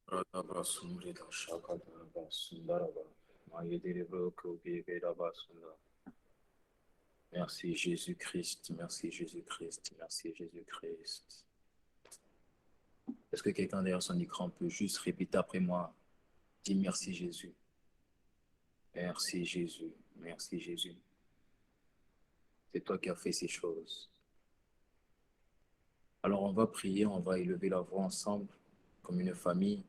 Radabasumrita Shakadaba Sundaraba Mayediribo Kobigeraba Sundar. Merci Jésus-Christ, merci Jésus-Christ, merci Jésus-Christ. Est-ce que quelqu'un derrière son écran peut juste répéter après moi? Dis merci Jésus, merci Jésus, merci Jésus. C'est toi qui as fait ces choses. Alors on va prier, on va élever la voix ensemble comme une famille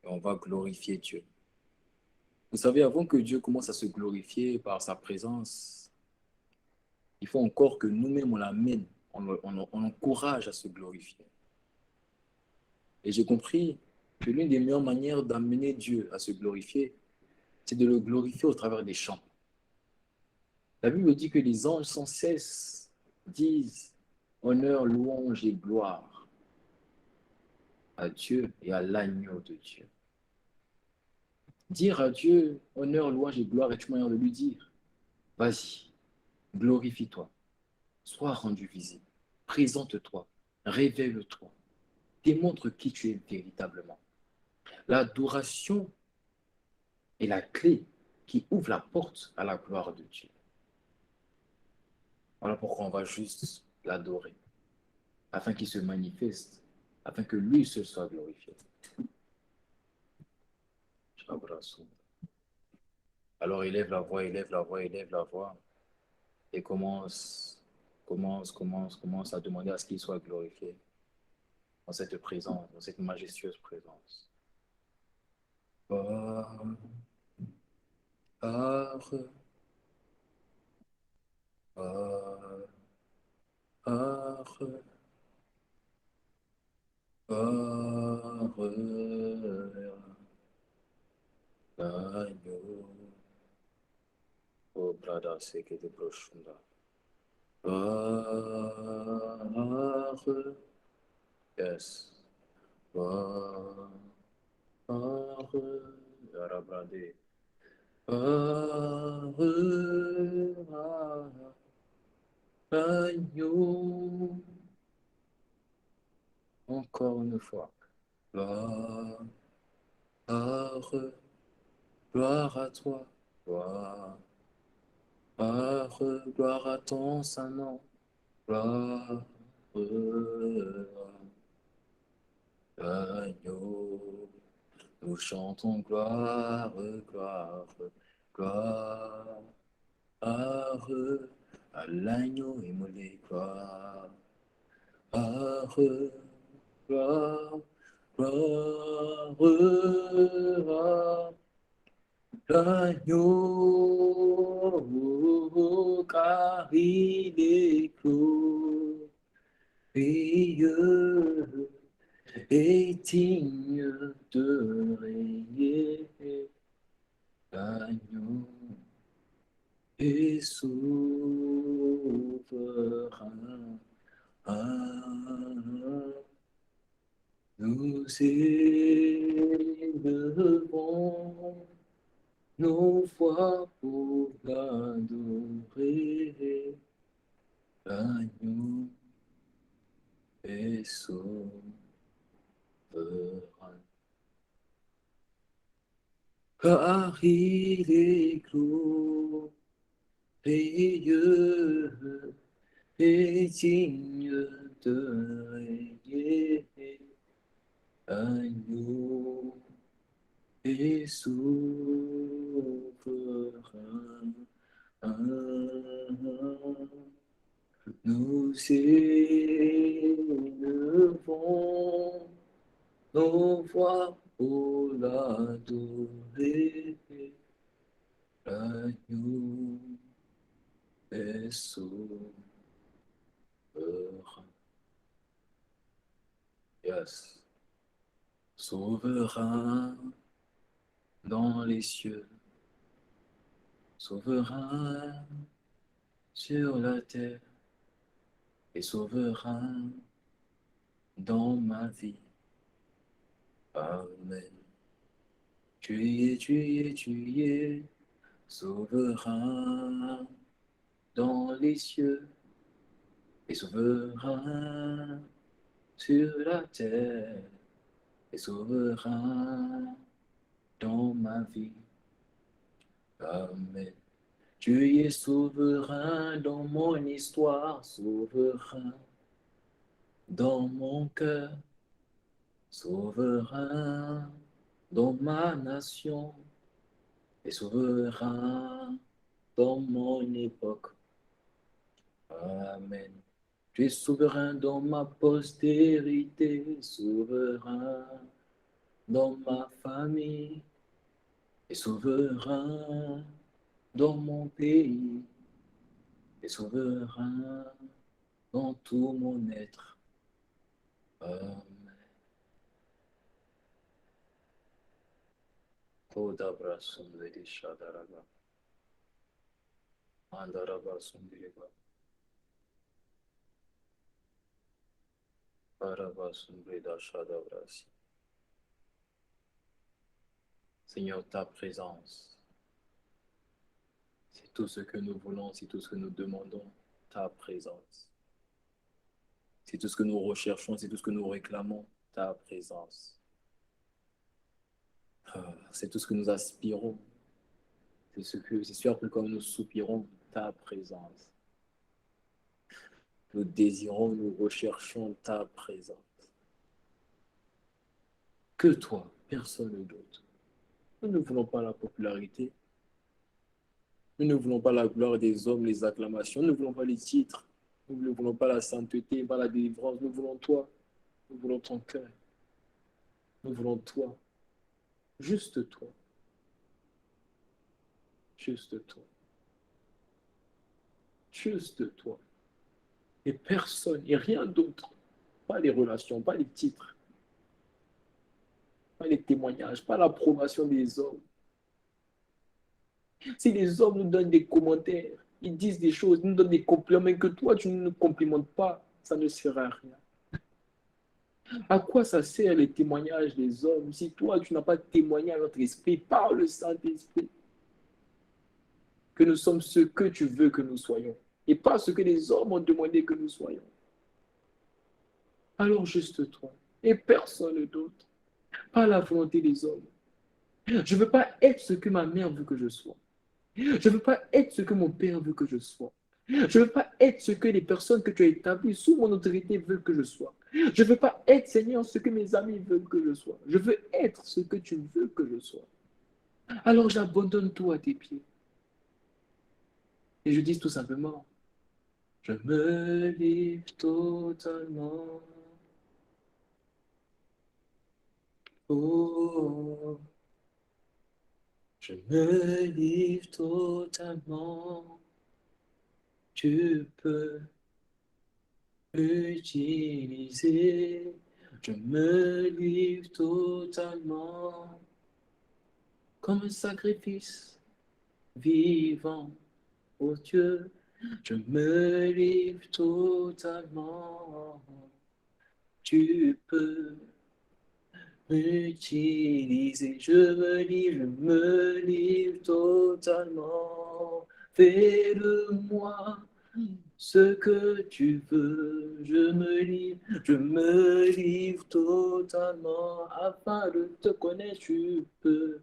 et on va glorifier Dieu. Vous savez, avant que Dieu commence à se glorifier par sa présence, il faut encore que nous-mêmes on l'amène, on l'encourage à se glorifier. Et j'ai compris que l'une des meilleures manières d'amener Dieu à se glorifier, c'est de le glorifier au travers des chants. La Bible dit que les anges sans cesse disent honneur, louange et gloire à Dieu et à l'agneau de Dieu. Dire à Dieu honneur, louange et gloire est une manière de lui dire, vas-y, glorifie-toi, sois rendu visible, présente-toi, révèle-toi, démontre qui tu es véritablement. L'adoration est la clé qui ouvre la porte à la gloire de Dieu. Voilà pourquoi on va juste l'adorer, afin qu'il se manifeste, afin que lui seul soit glorifié. Alors élève la voix, élève la voix, élève la voix, et commence à demander à ce qu'il soit glorifié dans cette présence, dans cette majestueuse présence. Gloire, gloire, l'agneau. Oh, brada, c'est que de profonda. Gloire, yes. Gloire, Yarabrade. Gloire, l'agneau. Encore une fois. Gloire, gloire à toi. Gloire, gloire à ton saint nom. Gloire, l'agneau. Nous chantons gloire, gloire, gloire à l'agneau immolé. Gloire, gloire, gloire à l'agneau, car il est glorieux et digne de régner. L'agneau est souverain. Nous élevons nos voix pour l'adorer. L'agneau est souverain. Car il est glorieux et digne de régner. Agneau et souverain. Nous élevons nos voix pour l'adorer. L'agneau est souverain. Yes. Souverain dans les cieux, souverain sur la terre et souverain dans ma vie. Amen. Tu es souverain dans les cieux et souverain sur la terre et souverain dans ma vie. Amen. Tu es souverain dans mon histoire, souverain dans mon cœur, souverain dans ma nation et souverain dans mon époque. Amen. Tu es souverain dans ma postérité, souverain dans ma famille et souverain dans mon pays et souverain dans tout mon être. Amen. Kodabra sundari shadaraba. Andaraba sundiriba. Araba sundrida shadabrasi. Seigneur, ta présence, c'est tout ce que nous voulons, c'est tout ce que nous demandons, ta présence. C'est tout ce que nous recherchons, c'est tout ce que nous réclamons, ta présence. C'est tout ce que nous aspirons, c'est ce après quoi nous soupirons, ta présence. Nous désirons, nous recherchons ta présence. Que toi, personne d'autre. Nous ne voulons pas la popularité. Nous ne voulons pas la gloire des hommes, les acclamations. Nous ne voulons pas les titres. Nous ne voulons pas la sainteté, pas la délivrance. Nous voulons toi. Nous voulons ton cœur. Nous voulons toi. Juste toi. Juste toi. Juste toi. Et personne, et rien d'autre. Pas les relations, pas les titres, pas les témoignages, pas l'approbation des hommes. Si les hommes nous donnent des commentaires, ils disent des choses, ils nous donnent des compliments, mais que toi, tu ne nous complimentes pas, ça ne sert à rien. À quoi ça sert les témoignages des hommes si toi, tu n'as pas témoigné à notre esprit par le Saint-Esprit que nous sommes ce que tu veux que nous soyons et pas ce que les hommes ont demandé que nous soyons? Alors juste toi et personne d'autre, pas la volonté des hommes. Je ne veux pas être ce que ma mère veut que je sois. Je ne veux pas être ce que mon père veut que je sois. Je ne veux pas être ce que les personnes que tu as établies sous mon autorité veulent que je sois. Je ne veux pas être, Seigneur, ce que mes amis veulent que je sois. Je veux être ce que tu veux que je sois. Alors j'abandonne tout à tes pieds. Et je dis tout simplement, je me livre totalement. Oh, je me livre totalement. Tu peux utiliser. Je me livre totalement comme un sacrifice vivant. Oh Dieu, je me livre totalement. Tu peux m'utiliser. Je me livre totalement. Fais de moi ce que tu veux. Je me livre totalement afin de te connaître. Tu peux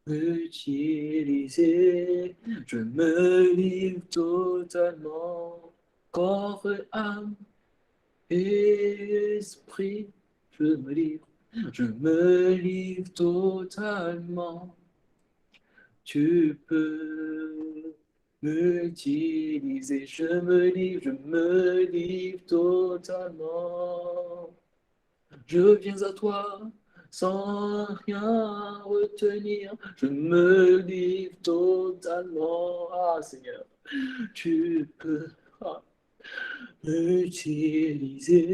utiliser. Je me livre totalement, corps, âme, esprit. Je me livre totalement. Tu peux m'utiliser. Je me livre totalement. Je viens à toi sans rien retenir. Je me livre totalement. Ah Seigneur, tu peux m'utiliser.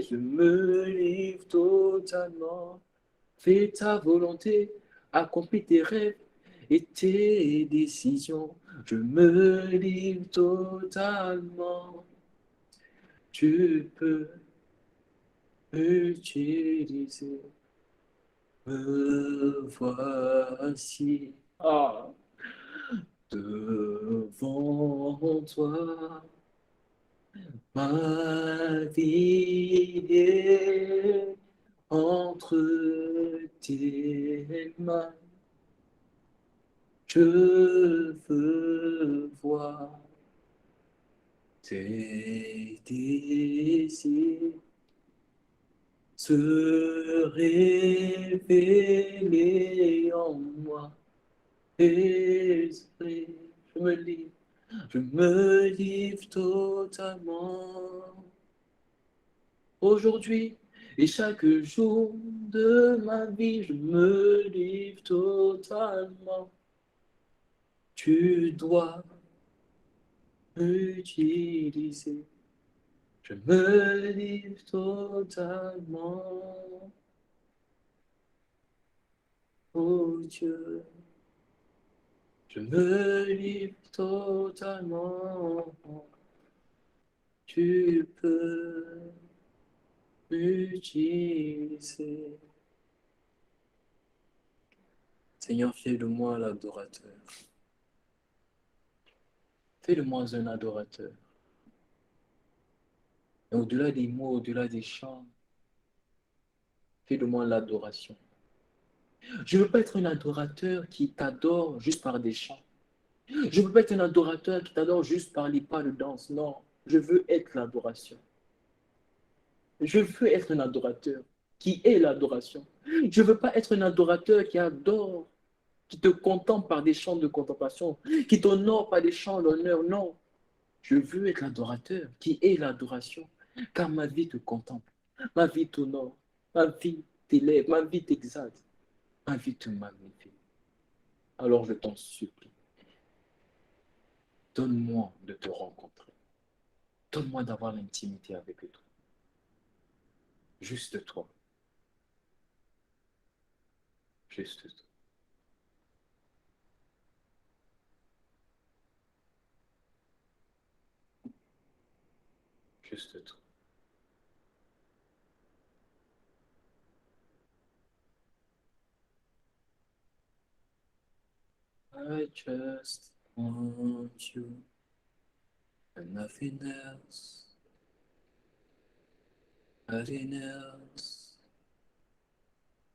Je me livre totalement. Fais ta volonté, accomplis tes rêves et tes décisions. Je me livre totalement. Tu peux utiliser. Me voici devant toi, ma vie est entre tes mains. Je veux voir tes désirs se révéler en moi. Esprit, je me livre totalement. Aujourd'hui et chaque jour de ma vie, je me livre totalement. Tu dois m'utiliser. Je me livre totalement. Oh Dieu, je me livre totalement. Tu peux m'utiliser. Seigneur, fais de moi l'adorateur. Fais de moi un adorateur. Et au-delà des mots, au-delà des chants, fais de moi l'adoration. Je ne veux pas être un adorateur qui t'adore juste par des chants. Je ne veux pas être un adorateur qui t'adore juste par les pas de danse. Non, je veux être l'adoration. Je veux être un adorateur qui est l'adoration. Je ne veux pas être un adorateur qui adore, qui te contemple par des chants de contemplation, qui t'honore par des chants d'honneur. Non, je veux être l'adorateur qui est l'adoration, car ma vie te contemple, ma vie t'honore, ma vie t'élève, ma vie t'exalte, ma vie te magnifie. Alors je t'en supplie, donne-moi de te rencontrer. Donne-moi d'avoir l'intimité avec toi. Juste toi. Juste toi. Juste toi. I just want you and nothing else. Nothing else.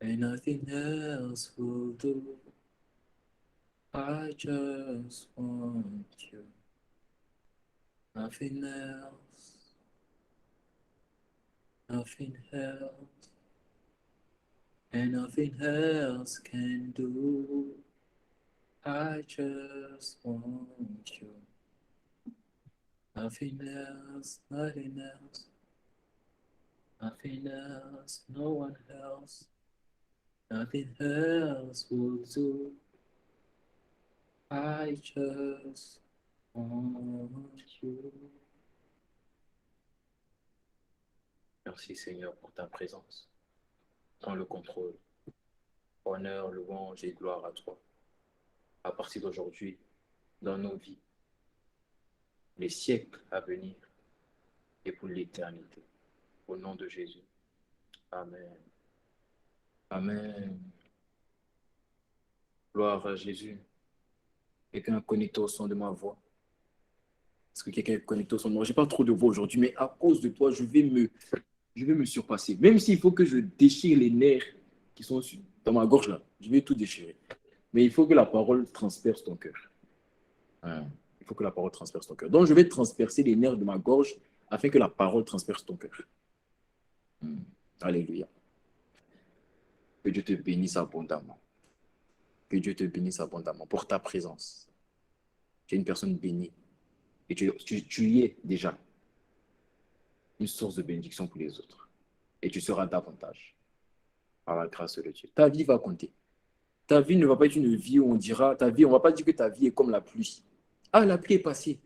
And nothing else will do. I just want you. Nothing else. Nothing else. And nothing else can do. I just want you. Nothing else, nothing else. Nothing else, no one else. Nothing else will do. I just want you. Merci Seigneur pour ta présence. Prends le contrôle. Honneur, louange et gloire à toi. À partir d'aujourd'hui, dans nos vies, les siècles à venir et pour l'éternité. Au nom de Jésus. Amen. Amen. Gloire à Jésus. Quelqu'un est connecté au son de ma voix. Est-ce que quelqu'un est connecté au son de ma voix? Je n'ai pas trop de voix aujourd'hui, mais à cause de toi, je vais me surpasser. Même s'il faut que je déchire les nerfs qui sont dans ma gorge là, je vais tout déchirer. Mais il faut que la parole transperce ton cœur. Il faut que la parole transperce ton cœur. Donc, je vais transpercer les nerfs de ma gorge afin que la parole transperce ton cœur. Alléluia. Que Dieu te bénisse abondamment. Que Dieu te bénisse abondamment pour ta présence. Tu es une personne bénie. Et tu y es déjà une source de bénédiction pour les autres. Et tu seras davantage par la grâce de Dieu. Ta vie va compter. Ta vie ne va pas être une vie où on dira, ta vie, on ne va pas dire que ta vie est comme la pluie. Ah, la pluie est passée.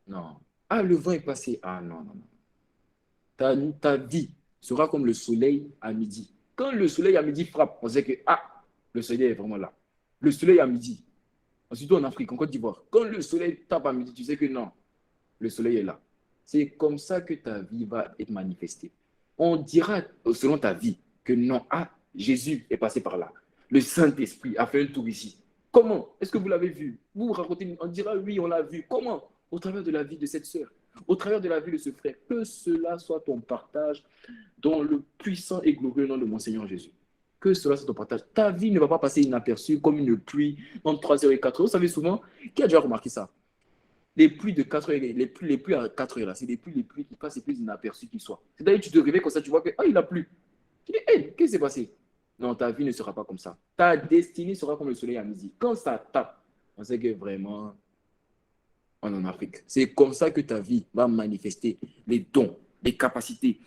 Non. Ah, le vent est passé. Ah, non, non, non. Ta vie sera comme le soleil à midi. Quand le soleil à midi frappe, on sait que, ah, le soleil est vraiment là. Le soleil à midi, surtout en Afrique, en Côte d'Ivoire, quand le soleil tape à midi, tu sais que non, le soleil est là. C'est comme ça que ta vie va être manifestée. On dira, selon ta vie, que non, ah, Jésus est passé par là. Le Saint-Esprit a fait un tour ici. Comment? Est-ce que vous l'avez vu? Vous racontez, on dira oui, on l'a vu. Comment? Au travers de la vie de cette sœur. au travers de la vie de ce frère. Que cela soit ton partage dans le puissant et glorieux nom de mon Seigneur Jésus. Que cela soit ton partage. Ta vie ne va pas passer inaperçue comme une pluie entre 3 heures et 4 heures. Vous savez souvent, qui a déjà remarqué ça? Les pluies de 4 heures, les pluies à 4 heures, là, c'est les pluies qui passent les plus inaperçues qui soient. C'est-à-dire que tu te réveilles comme ça, tu vois que, il a plu. Tu dis, hey, qu'est-ce qui s'est passé? Non, ta vie ne sera pas comme ça. Ta destinée sera comme le soleil à midi. Quand ça tape, on sait que vraiment, on est en Afrique. C'est comme ça que ta vie va manifester les dons, les capacités,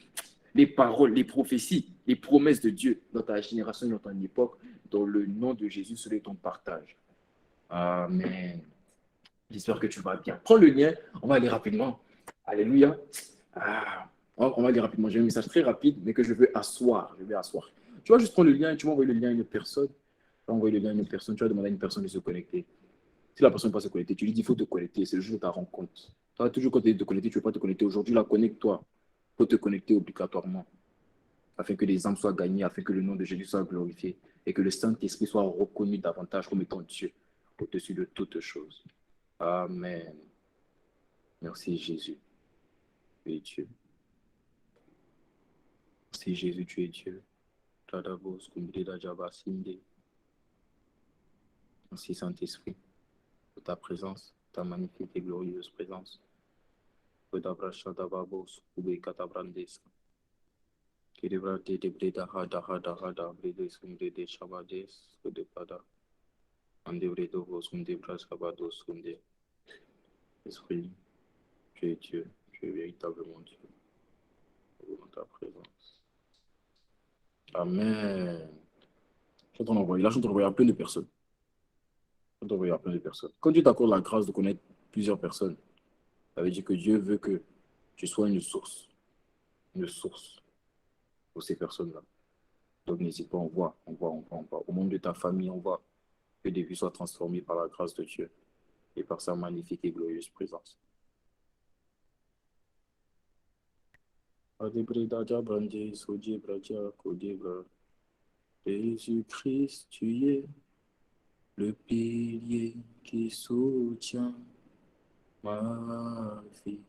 les paroles, les prophéties, les promesses de Dieu dans ta génération, dans ton époque, dans le nom de Jésus, sur ton partage. Amen. J'espère que tu vas bien. Prends le lien, on va aller rapidement. Alléluia. On va aller rapidement. J'ai un message très rapide, mais que je veux asseoir. Tu vas juste prendre le lien et tu vas envoyer le lien à une personne. Tu vas envoyer le lien à une personne. Tu vas demander à une personne de se connecter. Si la personne ne peut pas se connecter, tu lui dis il faut te connecter. C'est le jour de ta rencontre. Tu vas toujours côté de te connecter. Tu ne veux pas te connecter aujourd'hui. Là, connecte-toi. Il faut te connecter obligatoirement afin que les âmes soient gagnées, afin que le nom de Jésus soit glorifié et que le Saint-Esprit soit reconnu davantage comme étant Dieu au-dessus de toutes choses. Amen. Merci Jésus. Tu es Dieu. Merci Jésus, tu es Dieu. Merci Saint-Esprit pour ta présence, ta magnifique et glorieuse présence. Esprit, tu es Dieu, tu es véritablement Dieu. Dans ta présence. Amen. Je suis en train d'envoyer. Là, je suis en train d'envoyer à plein de personnes. Quand Dieu t'accorde la grâce de connaître plusieurs personnes, ça veut dire que Dieu veut que tu sois une source pour ces personnes-là. Donc, n'hésite pas, on voit. Au monde de ta famille, on voit que des vies soient transformées par la grâce de Dieu et par sa magnifique et glorieuse présence. Jésus-Christ, tu es le pilier qui soutient ma vie.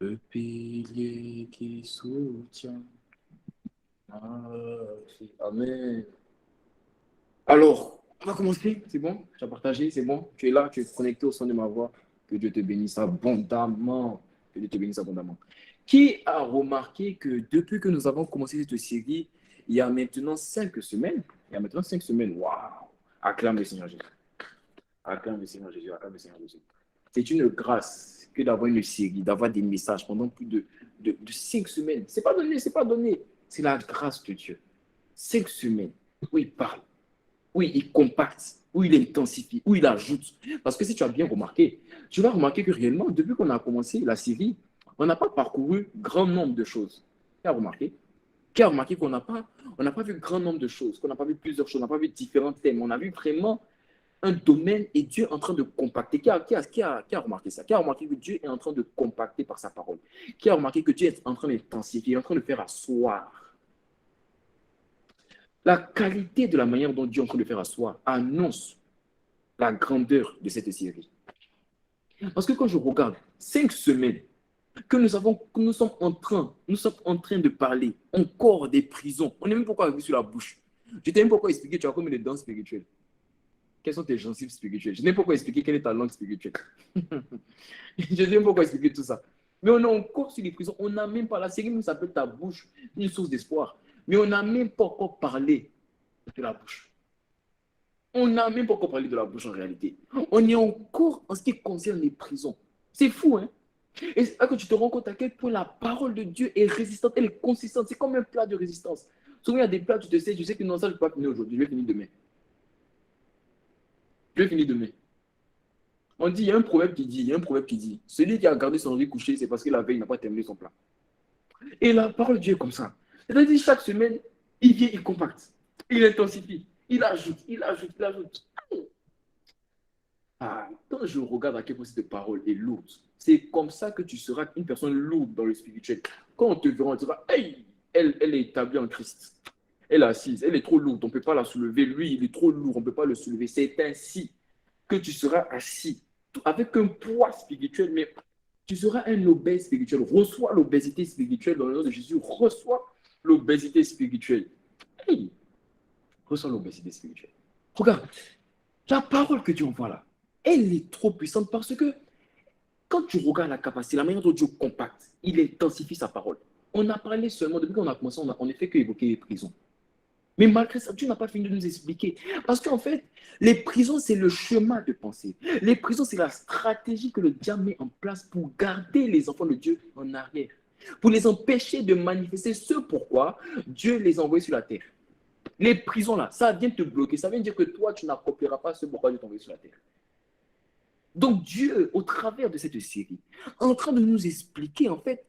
Le pilier qui soutient ma vie. Amen. Alors, on va commencer. C'est bon? Tu as partagé? C'est bon? Tu es là? Tu es connecté au son de ma voix? Que Dieu te bénisse abondamment. Que Dieu te bénisse abondamment. Qui a remarqué que depuis que nous avons commencé cette série, il y a maintenant 5 semaines, waouh! Acclame le Seigneur Jésus. Acclame le Seigneur Jésus. C'est une grâce que d'avoir une série, d'avoir des messages pendant plus de 5 semaines. C'est pas donné. C'est la grâce de Dieu. 5 semaines où il parle, où il compacte, où il intensifie, où il ajoute. Parce que si tu as bien remarqué, tu vas remarquer que réellement, depuis qu'on a commencé la série, on n'a pas parcouru grand nombre de choses. Tu as remarqué? Qui a remarqué qu'on n'a pas vu grand nombre de choses, qu'on n'a pas vu plusieurs choses, on n'a pas vu différents thèmes. On a vu vraiment un domaine et Dieu est en train de compacter. Qui a remarqué ça? Qui a remarqué que Dieu est en train de compacter par sa parole? Qui a remarqué que Dieu est en train d'intensifier, il est en train de faire asseoir? La qualité de la manière dont Dieu est en train de faire asseoir annonce la grandeur de cette série. Parce que quand je regarde 5 semaines que nous sommes en train de parler encore des prisons, on n'est même pas encore arrivé sur la bouche. Je t'ai même pas encore expliqué, tu as combien de dents spirituelles? Quelles sont tes gencives spirituelles? Je n'ai pas encore expliqué quelle est ta langue spirituelle. Je n'ai même pas encore expliqué tout ça. Mais on est encore sur les prisons. On n'a même pas, la série nous s'appelle ta bouche, une source d'espoir. Mais on n'a même pas encore parlé de la bouche. On n'a même pas encore parlé de la bouche en réalité. On est encore en ce qui concerne les prisons. C'est fou, hein? Et c'est là que tu te rends compte à quel point la parole de Dieu est résistante, elle est consistante. C'est comme un plat de résistance. Souvent, il y a des plats, tu sais que non, ça, je ne peux pas finir aujourd'hui, je vais finir demain. On dit, il y a un proverbe qui dit, celui qui a gardé son riz couché, c'est parce que la veille, il n'a pas terminé son plat. Et la parole de Dieu est comme ça. C'est-à-dire, chaque semaine, il vient, il compacte, il intensifie, il ajoute. Quand je regarde à quel point cette parole est lourde, c'est comme ça que tu seras une personne lourde dans le spirituel. Quand on te verra, on te dira, hey, elle est établie en Christ. Elle est assise, elle est trop lourde, on ne peut pas la soulever. Lui, il est trop lourd, on ne peut pas le soulever. C'est ainsi. que tu seras assis avec un poids spirituel, mais tu seras un obèse spirituel. Reçois l'obésité spirituelle dans le nom de Jésus. Reçois l'obésité spirituelle. Hey, reçois l'obésité spirituelle. Regarde, la parole que Dieu envoie là, elle est trop puissante parce que quand tu regardes la capacité, la manière dont Dieu compacte, il intensifie sa parole. On a parlé seulement, depuis qu'on a commencé, on ne fait qu'évoquer les prisons. Mais malgré ça, Dieu n'a pas fini de nous expliquer. Parce qu'en fait, les prisons, c'est le chemin de pensée. Les prisons, c'est la stratégie que le diable met en place pour garder les enfants de Dieu en arrière. Pour les empêcher de manifester ce pourquoi Dieu les a envoyés sur la terre. Les prisons, là, ça vient te bloquer. Ça vient dire que toi, tu n'accompliras pas ce pourquoi Dieu t'a envoyé sur la terre. Donc Dieu, au travers de cette série, est en train de nous expliquer, en fait,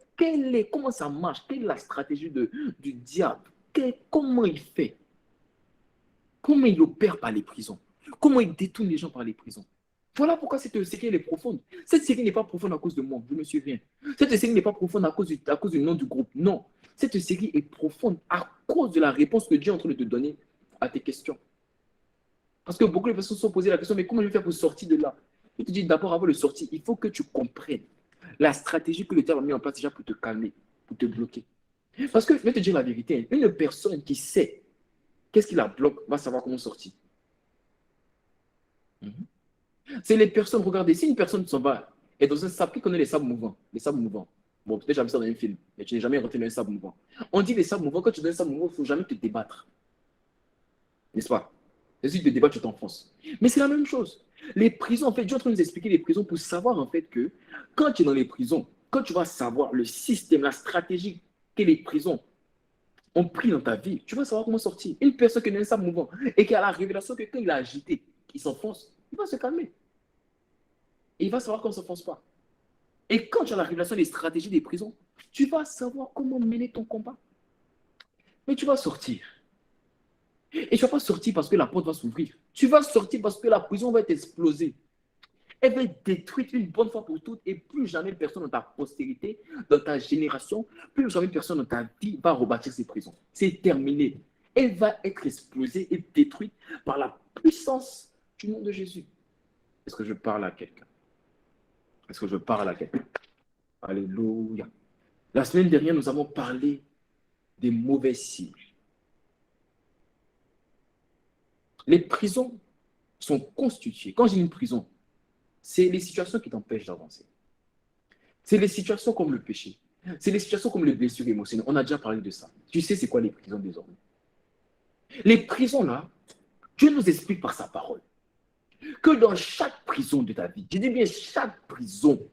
comment ça marche, quelle est la stratégie du diable, comment il fait. Comment il opère par les prisons. Comment il détourne les gens par les prisons. Voilà pourquoi cette série est profonde. Cette série n'est pas profonde à cause de moi, je me suis rien. Cette série n'est pas profonde à cause du nom du groupe. Non. Cette série est profonde à cause de la réponse que Dieu est en train de te donner à tes questions. Parce que beaucoup de personnes se sont posées la question, mais comment je vais faire pour sortir de là? Je te dis d'abord, avant de sortir, il faut que tu comprennes la stratégie que le diable a mis en place déjà pour te calmer, pour te bloquer. Parce que, je vais te dire la vérité, une personne qui sait qu'est-ce qui la bloque va savoir comment sortir. C'est les personnes, regardez, si une personne s'en va et dans un sable, qui connaît les sables mouvants? Les sables mouvants. Bon, peut-être jamais ça dans un film, mais tu n'es jamais rentré dans un sable mouvant. On dit les sables mouvants, quand tu es dans un sable mouvant, il ne faut jamais te débattre. N'est-ce pas? Et si tu te débattes, tu t'enfonces. Mais c'est la même chose. Les prisons, en fait, Dieu est en train de nous expliquer les prisons pour savoir, en fait, que quand tu es dans les prisons, quand tu vas savoir le système, la stratégie que les prisons ont pris dans ta vie, tu vas savoir comment sortir. Une personne qui est dans un sable mouvant et qui a la révélation que quand il a agité, il s'enfonce, il va se calmer. Et il va savoir qu'on ne s'enfonce pas. Et quand tu as la révélation des stratégies des prisons, tu vas savoir comment mener ton combat. Mais tu vas sortir. Et tu ne vas pas sortir parce que la porte va s'ouvrir. Tu vas sortir parce que la prison va être explosée. Elle va être détruite une bonne fois pour toutes et plus jamais personne dans ta postérité, dans ta génération, plus jamais personne dans ta vie va rebâtir ces prisons. C'est terminé. Elle va être explosée et détruite par la puissance du nom de Jésus. Est-ce que je parle à quelqu'un? Est-ce que je parle à quelqu'un? Alléluia. La semaine dernière, nous avons parlé des mauvais signes. Les prisons sont constituées. Quand j'ai une prison, c'est les situations qui t'empêchent d'avancer. C'est les situations comme le péché. C'est les situations comme les blessures émotionnelles. On a déjà parlé de ça. Tu sais c'est quoi les prisons désormais? Les prisons là, Dieu nous explique par sa parole que dans chaque prison de ta vie, je dis bien chaque prison,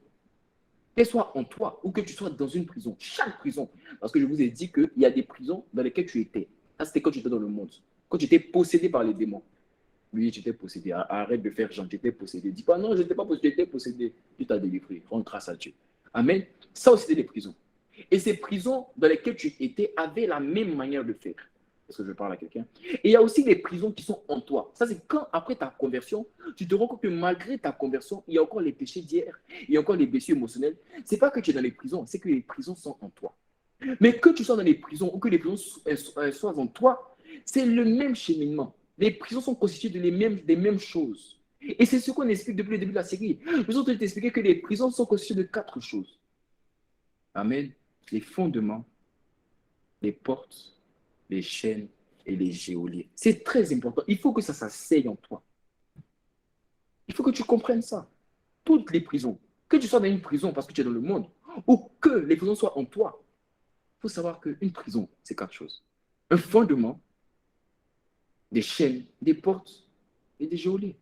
qu'elle soit en toi ou que tu sois dans une prison, chaque prison, parce que je vous ai dit qu'il y a des prisons dans lesquelles tu étais. Ça, c'était quand tu étais dans le monde, quand tu étais possédé par les démons. Oui, tu étais possédé. Arrête de faire genre, tu étais possédé. Dis pas non, je n'étais pas possédé, j'étais possédé. Tu t'as délivré. Rends grâce à Dieu. Amen. Ça aussi, c'était des prisons. Et ces prisons dans lesquelles tu étais avaient la même manière de faire. Est-ce que je parle à quelqu'un? Et il y a aussi des prisons qui sont en toi. Ça, c'est quand, après ta conversion, tu te rends compte que malgré ta conversion, il y a encore les péchés d'hier, il y a encore les blessures émotionnelles. Ce n'est pas que tu es dans les prisons, c'est que les prisons sont en toi. Mais que tu sois dans les prisons ou que les prisons soient en toi, c'est le même cheminement. Les prisons sont constituées des mêmes choses. Et c'est ce qu'on explique depuis le début de la série. Nous allons t'expliquer que les prisons sont constituées de 4 choses. Amen. Les fondements, les portes, les chaînes et les geôliers. C'est très important. Il faut que ça s'asseye en toi. Il faut que tu comprennes ça. Toutes les prisons, que tu sois dans une prison parce que tu es dans le monde, ou que les prisons soient en toi, il faut savoir qu'une prison, c'est 4 choses. Un fondement, des chaînes, des portes et des geôliers.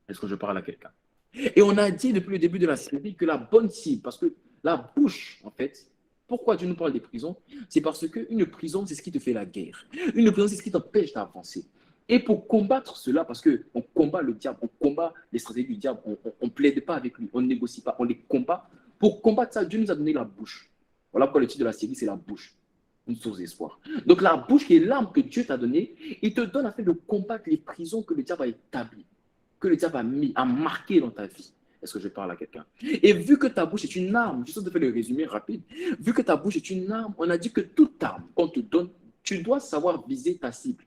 Est-ce que je parle à quelqu'un? Et on a dit depuis le début de la série que la bonne cible, parce que la bouche, en fait, pourquoi Dieu nous parle des prisons? C'est parce qu'une prison, c'est ce qui te fait la guerre. Une prison, c'est ce qui t'empêche d'avancer. Et pour combattre cela, parce qu'on combat le diable, on combat les stratégies du diable, on ne plaide pas avec lui, on ne négocie pas, on les combat. Pour combattre ça, Dieu nous a donné la bouche. Voilà pourquoi le titre de la série, c'est la bouche. Une source d'espoir. Donc la bouche qui est l'arme que Dieu t'a donnée, il te donne afin de combattre les prisons que le diable a établies, que le diable a marqué dans ta vie. Est-ce que je parle à quelqu'un? Et vu que ta bouche est une arme, juste de faire le résumé rapide, vu que ta bouche est une arme, on a dit que toute arme qu'on te donne, tu dois savoir viser ta cible.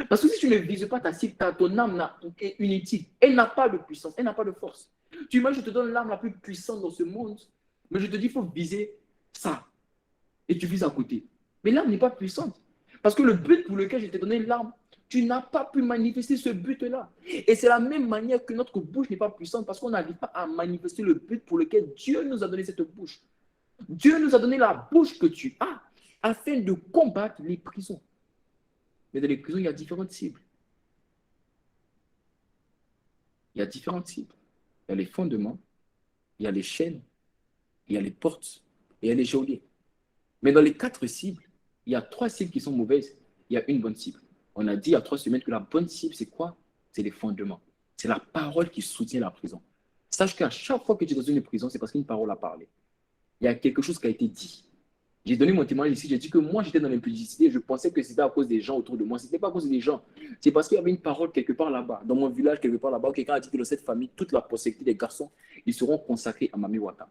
Parce que si tu ne vises pas ta cible, ton âme est inutile. Elle n'a pas de puissance, elle n'a pas de force. Tu imagines, je te donne l'arme la plus puissante dans ce monde, mais je te dis, il faut viser ça. Et tu vises à côté. Mais l'arme n'est pas puissante. Parce que le but pour lequel je t'ai donné l'arme, tu n'as pas pu manifester ce but-là. Et c'est la même manière que notre bouche n'est pas puissante parce qu'on n'arrive pas à manifester le but pour lequel Dieu nous a donné cette bouche. Dieu nous a donné la bouche que tu as afin de combattre les prisons. Mais dans les prisons, il y a différentes cibles. Il y a différentes cibles. Il y a les fondements, il y a les chaînes, il y a les portes et il y a les geôliers. Mais dans les 4 cibles, il y a 3 cibles qui sont mauvaises, il y a une bonne cible. On a dit il y a 3 semaines que la bonne cible, c'est quoi? C'est les fondements. C'est la parole qui soutient la prison. Sache qu'à chaque fois que tu es dans une prison, c'est parce qu'une parole a parlé. Il y a quelque chose qui a été dit. J'ai donné mon témoignage ici, j'ai dit que moi j'étais dans l'impudicité et je pensais que c'était à cause des gens autour de moi. Ce n'était pas à cause des gens. C'est parce qu'il y avait une parole quelque part là-bas, dans mon village quelque part là-bas, où quelqu'un a dit que dans cette famille, toute la postérité des garçons, ils seront consacrés à Mami Wata.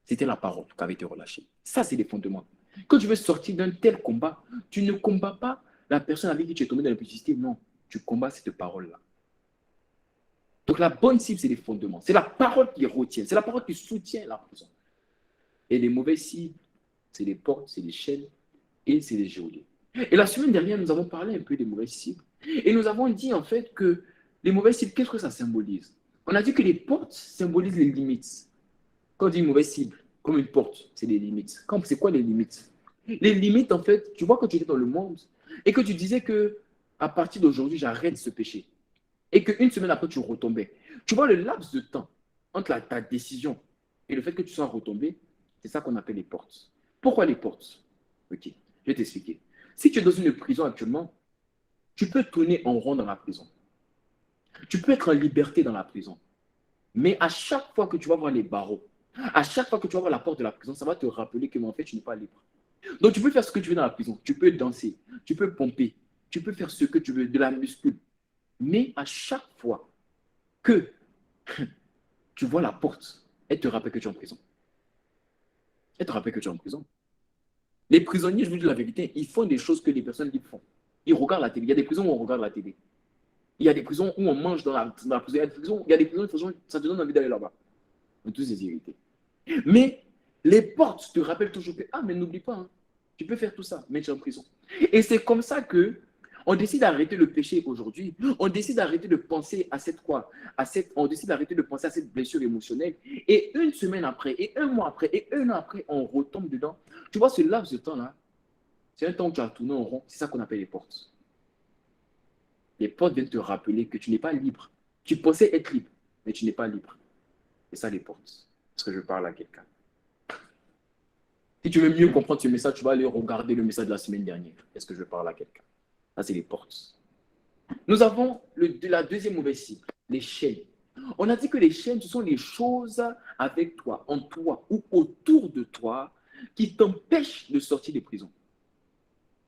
C'était la parole qui avait été relâchée. Ça, c'est les fondements. Quand tu veux sortir d'un tel combat, tu ne combats pas la personne avec qui tu es tombé dans l'impudicité, non. Tu combats cette parole-là. Donc la bonne cible, c'est les fondements. C'est la parole qui retient. C'est la parole qui soutient la prison. Et les mauvaises cibles, c'est les portes, c'est les chaînes et c'est les geôliers. Et la semaine dernière, nous avons parlé un peu des mauvaises cibles. Et nous avons dit en fait que les mauvaises cibles, qu'est-ce que ça symbolise? On a dit que les portes symbolisent les limites. Quand on dit mauvaise cible, comme une porte, c'est les limites. C'est quoi les limites? Les limites, en fait, tu vois, quand tu étais dans le monde et que tu disais que à partir d'aujourd'hui, j'arrête ce péché. Et qu'une semaine après, tu retombais. Tu vois, le laps de temps entre ta décision et le fait que tu sois retombé, c'est ça qu'on appelle les portes. Pourquoi les portes? Ok, je vais t'expliquer. Si tu es dans une prison actuellement, tu peux tourner en rond dans la prison. Tu peux être en liberté dans la prison. Mais à chaque fois que tu vas voir les barreaux, à chaque fois que tu vas voir la porte de la prison, ça va te rappeler que, en fait, tu n'es pas libre. Donc, tu peux faire ce que tu veux dans la prison. Tu peux danser, tu peux pomper, tu peux faire ce que tu veux, de la muscu. Mais à chaque fois que tu vois la porte, elle te rappelle que tu es en prison. Elle te rappelle que tu es en prison. Les prisonniers, je vous dis la vérité, ils font des choses que les personnes libres font. Ils regardent la télé. Il y a des prisons où on regarde la télé. Il y a des prisons où on mange dans la prison. Il y a des prisons où ça te donne envie d'aller là-bas. On est tous des irrités. Mais les portes te rappellent toujours que, ah, mais n'oublie pas, hein, tu peux faire tout ça, mais tu es en prison. Et c'est comme ça que on décide d'arrêter le péché aujourd'hui. On décide d'arrêter de penser à cette quoi, on décide d'arrêter de penser à cette blessure émotionnelle. Et une semaine après, et un mois après, et un an après, on retombe dedans. Tu vois, ce laps de temps-là, c'est un temps où tu as tourné en rond. C'est ça qu'on appelle les portes. Les portes viennent te rappeler que tu n'es pas libre. Tu pensais être libre, mais tu n'es pas libre. C'est ça les portes. Parce que je parle à quelqu'un. Si tu veux mieux comprendre ce message, tu vas aller regarder le message de la semaine dernière. Est-ce que je parle à quelqu'un? Ça, c'est les portes. Nous avons la deuxième mauvaise cible, les chaînes. On a dit que les chaînes, ce sont les choses avec toi, en toi ou autour de toi qui t'empêchent de sortir des prisons.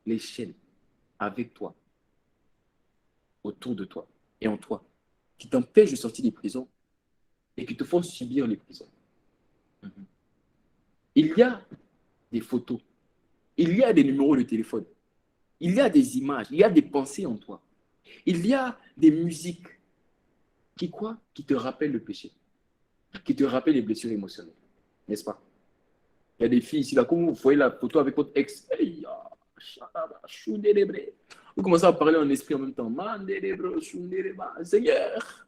Les chaînes avec toi, autour de toi et en toi, qui t'empêchent de sortir des prisons et qui te font subir les prisons. Il y a des photos, il y a des numéros de téléphone, il y a des images, il y a des pensées en toi. Il y a des musiques qui te rappellent le péché, qui te rappellent les blessures émotionnelles, n'est-ce pas? Il y a des filles ici, là, comme vous voyez la photo avec votre ex, hey, vous commencez à parler en esprit en même temps. Seigneur.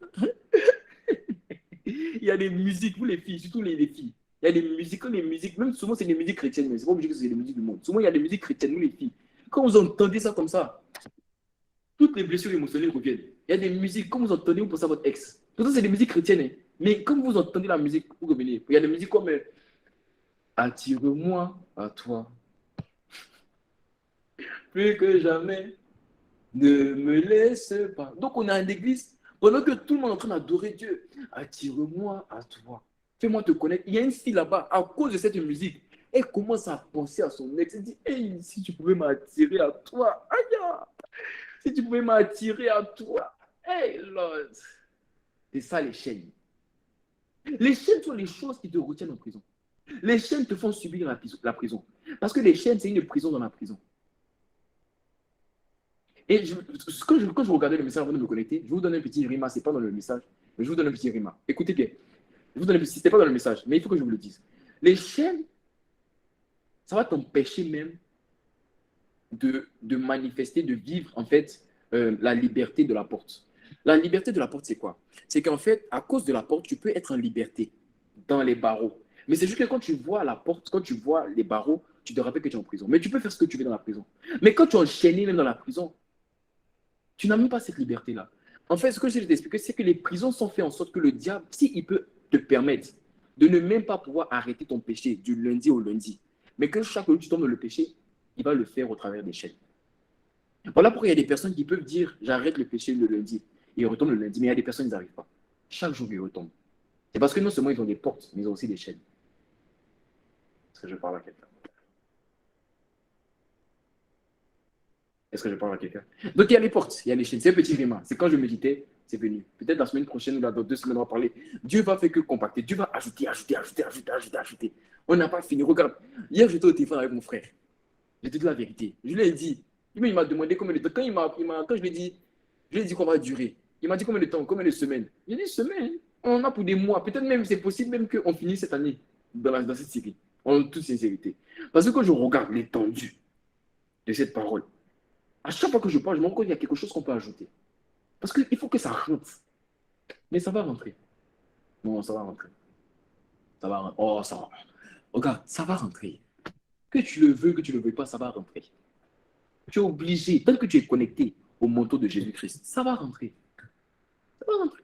Il y a des musiques, vous les filles, surtout les filles. Il y a des musiques, même souvent c'est des musiques chrétiennes, mais c'est pas obligé que c'est des musiques du monde. Souvent il y a des musiques chrétiennes, vous les filles. Quand vous entendez ça comme ça, toutes les blessures émotionnelles reviennent. Il y a des musiques, comme vous entendez, vous pensez à votre ex. Pourtant, c'est des musiques chrétiennes. Hein. Mais comme vous entendez la musique, vous revenez. Il y a des musiques comme Attire-moi à toi. Plus que jamais, ne me laisse pas. Donc, on est en église, pendant que tout le monde est en train d'adorer Dieu. Attire-moi à toi. Fais-moi te connaître. Il y a une fille là-bas, à cause de cette musique, elle commence à penser à son ex. Elle dit, hey, si tu pouvais m'attirer à toi. Aïe, si tu pouvais m'attirer à toi. Hey, Lord. C'est ça les chaînes. Les chaînes sont les choses qui te retiennent en prison. Les chaînes te font subir la prison. Parce que les chaînes, c'est une prison dans la prison. Et quand je regardais le message avant de me connecter, je vous donne un petit rima, c'est pas dans le message, mais je vous donne un petit rima. Écoutez bien, je vous donne un petit, c'était pas dans le message, mais il faut que je vous le dise. Les chaînes, ça va t'empêcher même de manifester, de vivre en fait la liberté de la porte. La liberté de la porte, c'est quoi? C'est qu'en fait, à cause de la porte, tu peux être en liberté dans les barreaux. Mais c'est juste que quand tu vois la porte, quand tu vois les barreaux, tu te rappelles que tu es en prison. Mais tu peux faire ce que tu veux dans la prison. Mais quand tu es enchaîné même dans la prison, tu n'as même pas cette liberté-là. En fait, ce que je vais t'expliquer, c'est que les prisons sont faites en sorte que le diable, s'il peut te permettre de ne même pas pouvoir arrêter ton péché du lundi au lundi, mais que chaque jour tu tombes dans le péché, il va le faire au travers des chaînes. Voilà pourquoi il y a des personnes qui peuvent dire j'arrête le péché le lundi, et ils retombent le lundi, mais il y a des personnes qui n'arrivent pas. Chaque jour, ils retombent. C'est parce que non seulement ils ont des portes, mais ils ont aussi des chaînes. Est-ce que je parle à quelqu'un? Est-ce que je parle à quelqu'un? Donc il y a les portes, il y a les chaînes. C'est un petit rima. C'est quand je méditais, c'est venu. Peut-être la semaine prochaine ou dans 2 semaines, on va parler. Dieu va faire que compacter. Dieu va ajouter, ajouter, ajouter, ajouter, ajouter, ajouter. On n'a pas fini. Regarde, hier j'étais au téléphone avec mon frère. J'ai dit la vérité. Je lui ai dit. Il m'a demandé combien de temps. Quand je lui ai dit qu'on va durer. Il m'a dit combien de temps, combien de semaines. J'ai dit semaines. On en a pour des mois. Peut-être même, c'est possible même qu'on finisse cette année dans cette série. En toute sincérité. Parce que quand je regarde l'étendue de cette parole, à chaque fois que je parle, je me rends compte qu'il y a quelque chose qu'on peut ajouter. Parce qu'il faut que ça rentre. Mais ça va rentrer. Non, ça va rentrer. Ça va rentrer. Oh, ça va. Regarde, ça va rentrer. Que tu le veux, que tu ne le veuilles pas, ça va rentrer. Tu es obligé, tant que tu es connecté au manteau de Jésus-Christ, ça va rentrer. Ça va rentrer.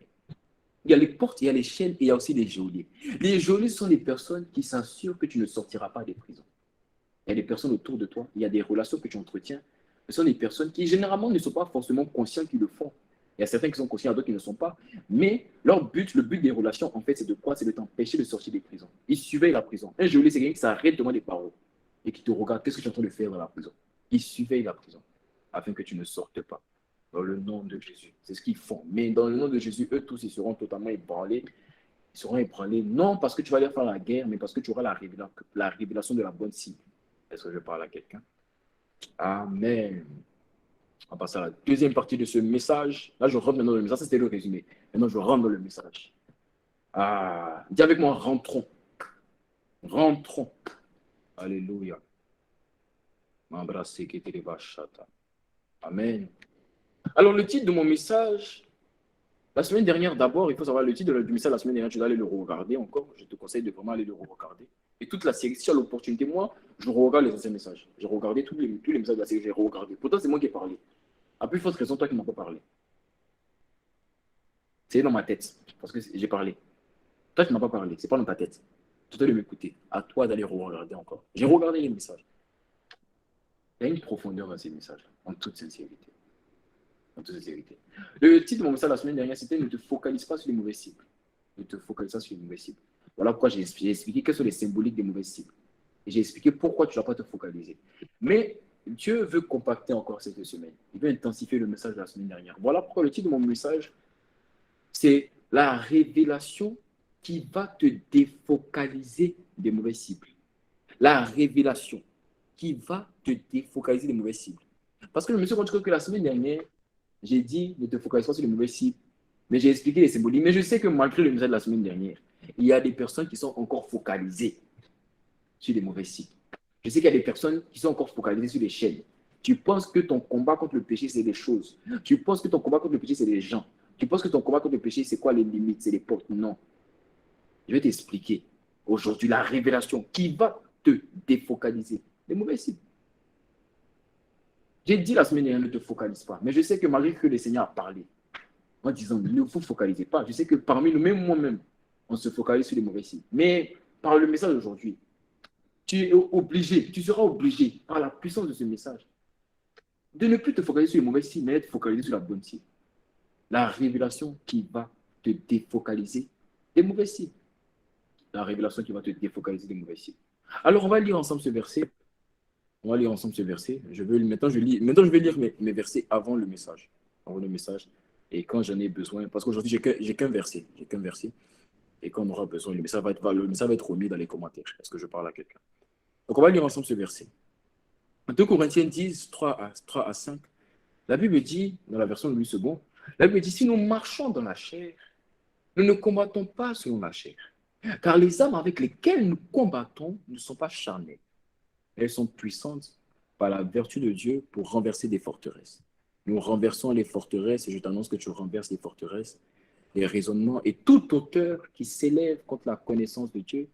Il y a les portes, il y a les chaînes et il y a aussi les geôliers. Les geôliers sont des personnes qui s'assurent que tu ne sortiras pas des prisons. Il y a des personnes autour de toi, il y a des relations que tu entretiens. Ce sont des personnes qui généralement ne sont pas forcément conscientes qu'ils le font. Il y a certains qui sont conscients, d'autres qui ne sont pas. Mais leur but, le but des relations, en fait, c'est de quoi? C'est de t'empêcher de sortir des prisons. Ils surveillent la prison. Un geôlier, c'est quelqu'un qui s'arrête devant des paroles et qui te regarde. Qu'est-ce que tu es en train de faire dans la prison? Ils surveillent la prison afin que tu ne sortes pas. Dans le nom de Jésus. C'est ce qu'ils font. Mais dans le nom de Jésus, eux tous, ils seront totalement ébranlés. Ils seront ébranlés, non parce que tu vas leur faire la guerre, mais parce que tu auras la révélation de la bonne cible. Est-ce que je parle à quelqu'un? Amen. On va passer à la deuxième partie de ce message. Là, je rentre maintenant dans le message. Ça, c'était le résumé. Maintenant, je rentre dans le message. Dis avec moi, rentrons. Rentrons. Alléluia. Amen. Alors, le titre de mon message, la semaine dernière, d'abord, il faut savoir le titre du message la semaine dernière, tu dois aller le regarder encore. Je te conseille de vraiment aller le regarder. Et toute la série, si tu as l'opportunité, moi, je regarde les anciens messages. J'ai regardé tous les messages de la série, j'ai regardé. Pourtant, c'est moi qui ai parlé. À plus forte raison, toi qui ne m'as pas parlé. C'est dans ma tête, parce que j'ai parlé. Toi, tu ne m'as pas parlé, c'est pas dans ta tête. Tu dois m'écouter. À toi d'aller regarder encore. J'ai regardé les messages. Il y a une profondeur dans ces messages, en toute sincérité. En toute sincérité. Le titre de mon message la semaine dernière, c'était ne te focalise pas sur les mauvaises cibles. Ne te focalise pas sur les mauvaises cibles. Voilà pourquoi j'ai expliqué quelles sont les symboliques des mauvaises cibles. Et j'ai expliqué pourquoi tu ne dois pas te focaliser. Mais Dieu veut compacter encore cette semaine. Il veut intensifier le message de la semaine dernière. Voilà pourquoi le titre de mon message, c'est la révélation qui va te défocaliser des mauvaises cibles. La révélation qui va te défocaliser des mauvaises cibles. Parce que je me suis rendu compte que la semaine dernière, j'ai dit ne te focalise pas sur les mauvaises cibles, mais j'ai expliqué les symboliques. Mais je sais que malgré le message de la semaine dernière, il y a des personnes qui sont encore focalisées sur les mauvaises cibles. Je sais qu'il y a des personnes qui sont encore focalisées sur les chaînes. Tu penses que ton combat contre le péché, c'est des choses. Tu penses que ton combat contre le péché, c'est des gens. Tu penses que ton combat contre le péché, c'est quoi les limites? C'est les portes? Non. Je vais t'expliquer aujourd'hui la révélation qui va te défocaliser. Les mauvaises cibles. J'ai dit la semaine dernière, ne te focalise pas. Mais je sais que malgré que le Seigneur a parlé, en disant, ne vous focalisez pas. Je sais que parmi nous, même moi-même, on se focalise sur les mauvaises cibles. Mais par le message d'aujourd'hui, tu es obligé, tu seras obligé, par la puissance de ce message, de ne plus te focaliser sur les mauvaises cibles, mais de te focaliser sur la bonne cible. La révélation qui va te défocaliser des mauvaises cibles. La révélation qui va te défocaliser des mauvaises cibles. Alors, on va lire ensemble ce verset. On va lire ensemble ce verset. Maintenant, je vais lire mes versets avant le message. Avant le message. Et quand j'en ai besoin, parce qu'aujourd'hui, j'ai qu'un verset. J'ai qu'un verset. Et quand on aura besoin, le message va être remis dans les commentaires. Est-ce que je parle à quelqu'un? Donc, on va lire ensemble ce verset. 2 Corinthiens 10, 3 à 5. La Bible dit, dans la version de Louis II, la Bible dit, si nous marchons dans la chair, nous ne combattons pas selon la chair. Car les armes avec lesquelles nous combattons ne sont pas charnelles. Elles sont puissantes par la vertu de Dieu pour renverser des forteresses. Nous renversons les forteresses, et je t'annonce que tu renverses les forteresses, les raisonnements et toute hauteur qui s'élève contre la connaissance de Dieu,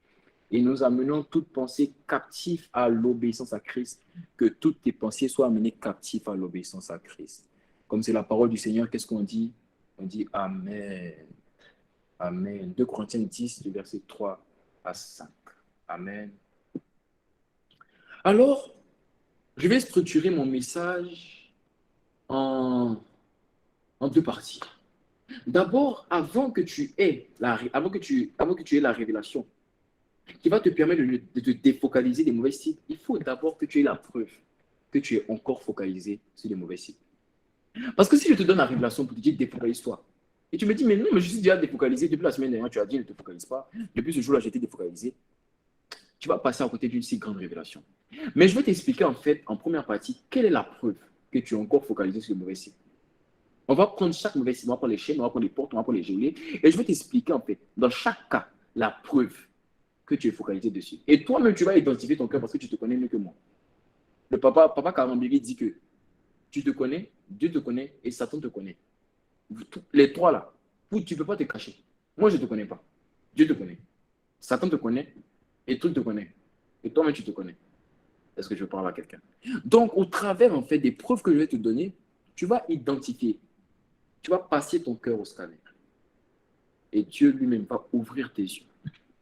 et nous amenons toute pensée captive à l'obéissance à Christ, que toutes tes pensées soient amenées captives à l'obéissance à Christ. Comme c'est la parole du Seigneur, qu'est-ce qu'on dit? On dit Amen. Amen. 2 Corinthiens 10, du verset 3 à 5. Amen. Alors, je vais structurer mon message en deux parties. D'abord, avant que tu aies la révélation qui va te permettre de te défocaliser des mauvais sites, il faut d'abord que tu aies la preuve que tu es encore focalisé sur les mauvais sites. Parce que si je te donne la révélation pour te dire défocalise-toi, et tu me dis, mais non, mais je suis déjà défocalisé, depuis la semaine dernière, tu as dit ne te focalise pas, depuis ce jour-là, j'ai été défocalisé, tu vas passer à côté d'une si grande révélation. Mais je vais t'expliquer en fait, en première partie, quelle est la preuve que tu es encore focalisé sur les mauvais sites. On va prendre chaque mauvais signe, on va prendre les chaînes, on va prendre les portes, on va prendre les gelées, et je vais t'expliquer en fait, dans chaque cas, la preuve que tu es focalisé dessus. Et toi-même, tu vas identifier ton cœur parce que tu te connais mieux que moi. Le papa Karambiri dit que tu te connais, Dieu te connaît et Satan te connaît. Les trois là, tu ne peux pas te cacher. Moi, je ne te connais pas. Dieu te connaît. Satan te connaît et tout te connaît. Et toi-même, tu te connais. Est-ce que je parle à quelqu'un? Donc, au travers en fait des preuves que je vais te donner, tu vas identifier. Tu vas passer ton cœur au scanner. Et Dieu lui-même va ouvrir tes yeux.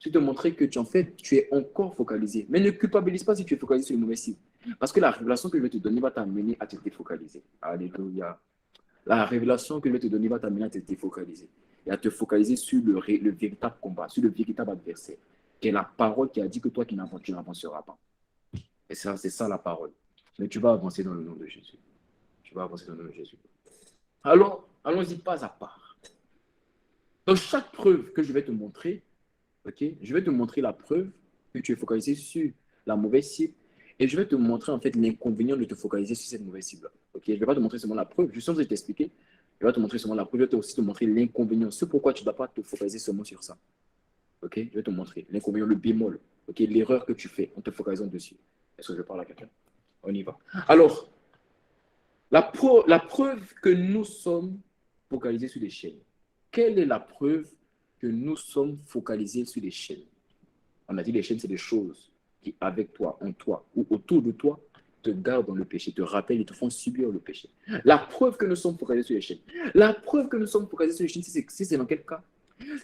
Je vais te montrer que tu es encore focalisé. Mais ne culpabilise pas si tu es focalisé sur le mauvais cible. Parce que la révélation que je vais te donner va t'amener à te défocaliser. Alléluia. La révélation que je vais te donner va t'amener à te défocaliser. Et à te focaliser sur le véritable combat, sur le véritable adversaire. Qui est la parole qui a dit que toi, tu n'avanceras pas. Et ça, c'est ça la parole. Mais tu vas avancer dans le nom de Jésus. Tu vas avancer dans le nom de Jésus. Alors, allons-y pas à part. Dans chaque preuve que je vais te montrer, okay, je vais te montrer la preuve que tu es focalisé sur la mauvaise cible et je vais te montrer en fait l'inconvénient de te focaliser sur cette mauvaise cible. Okay? Je ne vais pas te montrer seulement la preuve, je suis en train de t'expliquer. Je vais te montrer seulement la preuve, je vais aussi te montrer l'inconvénient, ce pourquoi tu ne dois pas te focaliser seulement sur ça. Okay? Je vais te montrer l'inconvénient, le bémol, okay? L'erreur que tu fais en te focalisant dessus. Est-ce que je parle à quelqu'un? On y va. Alors, la preuve que nous sommes focalisés sur les chaînes. Quelle est la preuve que nous sommes focalisés sur les chaînes? On a dit les chaînes, c'est des choses qui, avec toi, en toi ou autour de toi, te gardent dans le péché, te rappellent et te font subir le péché. La preuve que nous sommes focalisés sur les chaînes. La preuve que nous sommes focalisés sur les chaînes, c'est dans quel cas?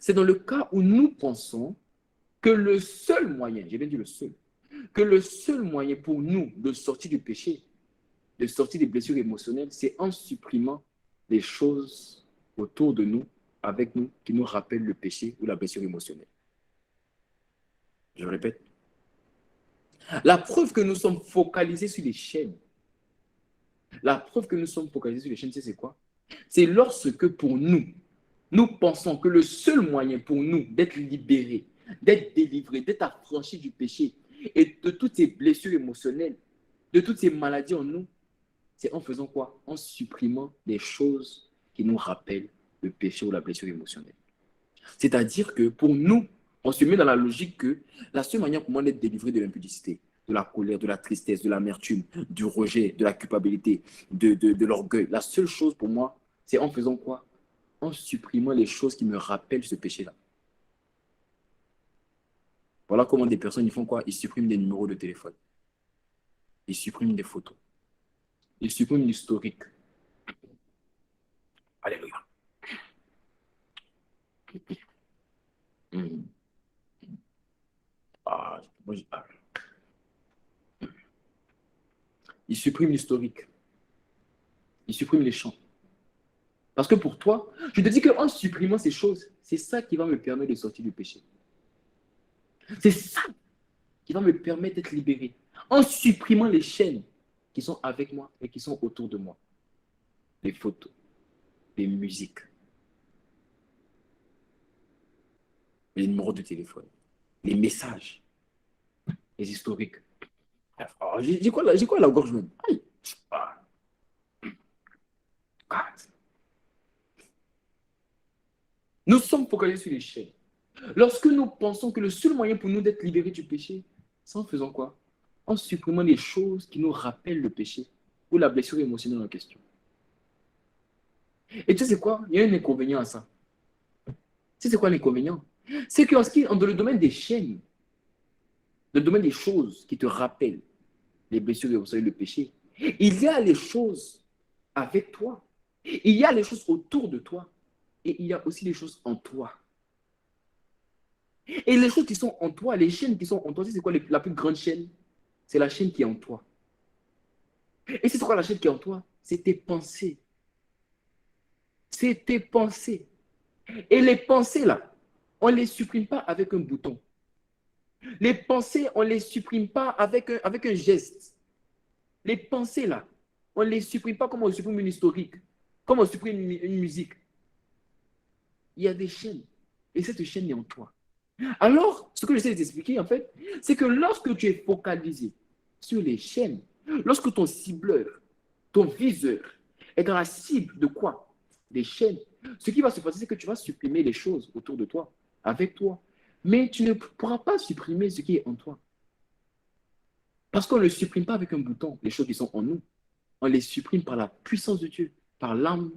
C'est dans le cas où nous pensons que le seul moyen, j'ai bien dit le seul, que le seul moyen pour nous de sortir du péché, de sortir des blessures émotionnelles, c'est en supprimant les choses autour de nous, avec nous, qui nous rappellent le péché ou la blessure émotionnelle. Je répète. La preuve que nous sommes focalisés sur les chaînes, la preuve que nous sommes focalisés sur les chaînes, c'est quoi? C'est lorsque pour nous, nous pensons que le seul moyen pour nous d'être libérés, d'être délivrés, d'être affranchis du péché et de toutes ces blessures émotionnelles, de toutes ces maladies en nous, c'est en faisant quoi? En supprimant des choses qui nous rappellent le péché ou la blessure émotionnelle. C'est-à-dire que pour nous, on se met dans la logique que la seule manière pour moi d'être délivré de l'impudicité, de la colère, de la tristesse, de l'amertume, du rejet, de la culpabilité, de l'orgueil, la seule chose pour moi, c'est en faisant quoi? En supprimant les choses qui me rappellent ce péché-là. Voilà comment des personnes, ils font quoi? Ils suppriment des numéros de téléphone. Ils suppriment des photos. Ils suppriment l'historique. Alléluia. Mmh. Ils suppriment l'historique. Ils suppriment les chants. Parce que pour toi, je te dis qu'en supprimant ces choses, c'est ça qui va me permettre de sortir du péché. C'est ça qui va me permettre d'être libéré. En supprimant les chaînes qui sont avec moi et qui sont autour de moi. Les photos, les musiques, les numéros de téléphone, les messages, les historiques. J'ai quoi à la gorge même? Aïe. Ah. Nous sommes focalisés sur les chaînes. Lorsque nous pensons que le seul moyen pour nous d'être libérés du péché, c'est en faisant quoi? En supprimant les choses qui nous rappellent le péché ou la blessure émotionnelle en question. Et tu sais quoi? Il y a un inconvénient à ça. Tu sais c'est quoi l'inconvénient? C'est que dans le domaine des chaînes, dans le domaine des choses qui te rappellent les blessures émotionnelles, le péché, il y a les choses avec toi. Il y a les choses autour de toi. Et il y a aussi les choses en toi. Et les choses qui sont en toi, les chaînes qui sont en toi, c'est quoi la plus grande chaîne? C'est la chaîne qui est en toi. Et c'est quoi la chaîne qui est en toi? C'est tes pensées. C'est tes pensées. Et les pensées, là, on ne les supprime pas avec un bouton. Les pensées, on ne les supprime pas avec un geste. Les pensées, là, on ne les supprime pas comme on supprime une historique, comme on supprime une musique. Il y a des chaînes. Et cette chaîne est en toi. Alors, ce que j'essaie de t'expliquer, en fait, c'est que lorsque tu es focalisé sur les chaînes, lorsque ton cibleur, ton viseur est dans la cible de quoi? Des chaînes. Ce qui va se passer, c'est que tu vas supprimer les choses autour de toi, avec toi. Mais tu ne pourras pas supprimer ce qui est en toi. Parce qu'on ne le supprime pas avec un bouton, les choses qui sont en nous. On les supprime par la puissance de Dieu, par l'âme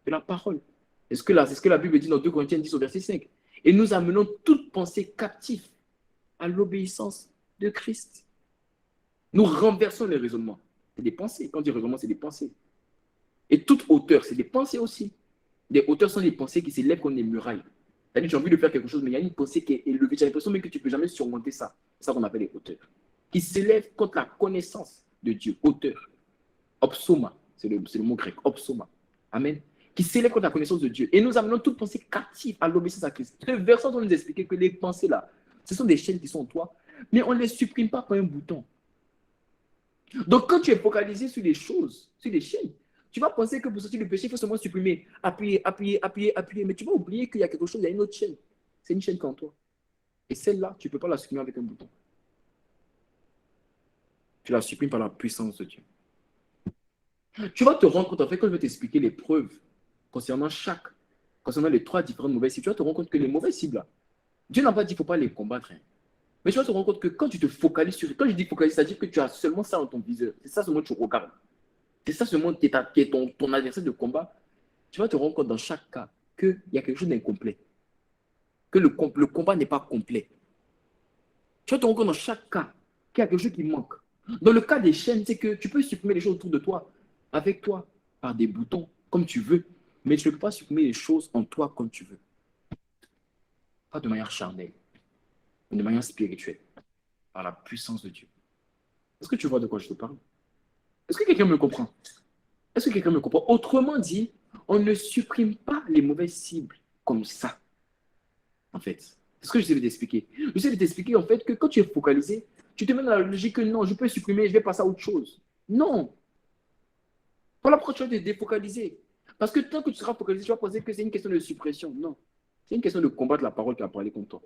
de la parole. C'est ce que la Bible dit dans 2 Corinthiens 10 au verset 5. Et nous amenons toute pensée captive à l'obéissance de Christ. Nous renversons les raisonnements. C'est des pensées. Quand on dit raisonnement, c'est des pensées. Et toute hauteur, c'est des pensées aussi. Les hauteurs sont des pensées qui s'élèvent comme des murailles. C'est-à-dire, tu as envie de faire quelque chose, mais il y a une pensée qui est élevée. Tu as l'impression même que tu ne peux jamais surmonter ça. C'est ça qu'on appelle les hauteurs. Qui s'élèvent contre la connaissance de Dieu. Hauteur. Opsoma. C'est le mot grec. Opsoma. Amen. Qui s'élève contre la connaissance de Dieu. Et nous amenons toute pensée captive à l'obéissance à Christ. Ce verset doit nous expliquer que les pensées là, ce sont des chaînes qui sont en toi, mais on ne les supprime pas par un bouton. Donc, quand tu es focalisé sur les choses, sur les chaînes, tu vas penser que pour sortir du péché, il faut seulement supprimer, appuyer, appuyer, appuyer, appuyer. Mais tu vas oublier qu'il y a quelque chose, il y a une autre chaîne. C'est une chaîne qu'en toi. Et celle-là, tu ne peux pas la supprimer avec un bouton. Tu la supprimes par la puissance de Dieu. Tu vas te rendre compte, en fait, quand je vais t'expliquer les preuves concernant les 3 différentes mauvaises cibles, tu vas te rendre compte que les mauvaises cibles, là, Dieu n'a pas dit qu'il ne faut pas les combattre. Hein. Mais tu vas te rendre compte que quand tu te focalises sur... Quand je dis focaliser, c'est-à-dire que tu as seulement ça dans ton viseur. C'est ça seulement que tu regardes. C'est ça seulement qui est ton adversaire de combat. Tu vas te rendre compte dans chaque cas qu'il y a quelque chose d'incomplet. Que le combat n'est pas complet. Tu vas te rendre compte dans chaque cas qu'il y a quelque chose qui manque. Dans le cas des chaînes, c'est que tu peux supprimer les choses autour de toi, avec toi, par des boutons, comme tu veux. Mais tu ne peux pas supprimer les choses en toi comme tu veux. Pas de manière charnelle, mais de manière spirituelle, par la puissance de Dieu. Est-ce que tu vois de quoi je te parle? Est-ce que quelqu'un me comprend? Est-ce que quelqu'un me comprend? Autrement dit, on ne supprime pas les mauvaises cibles comme ça, en fait. C'est ce que j'essaie de t'expliquer. J'essaie de t'expliquer, en fait, que quand tu es focalisé, tu te mets dans la logique que non, je peux supprimer, je vais passer à autre chose. Non. Voilà pourquoi tu vas te défocaliser. Parce que tant que tu seras focalisé, tu vas penser que c'est une question de suppression. Non. C'est une question de combattre la parole qui a parlé contre toi.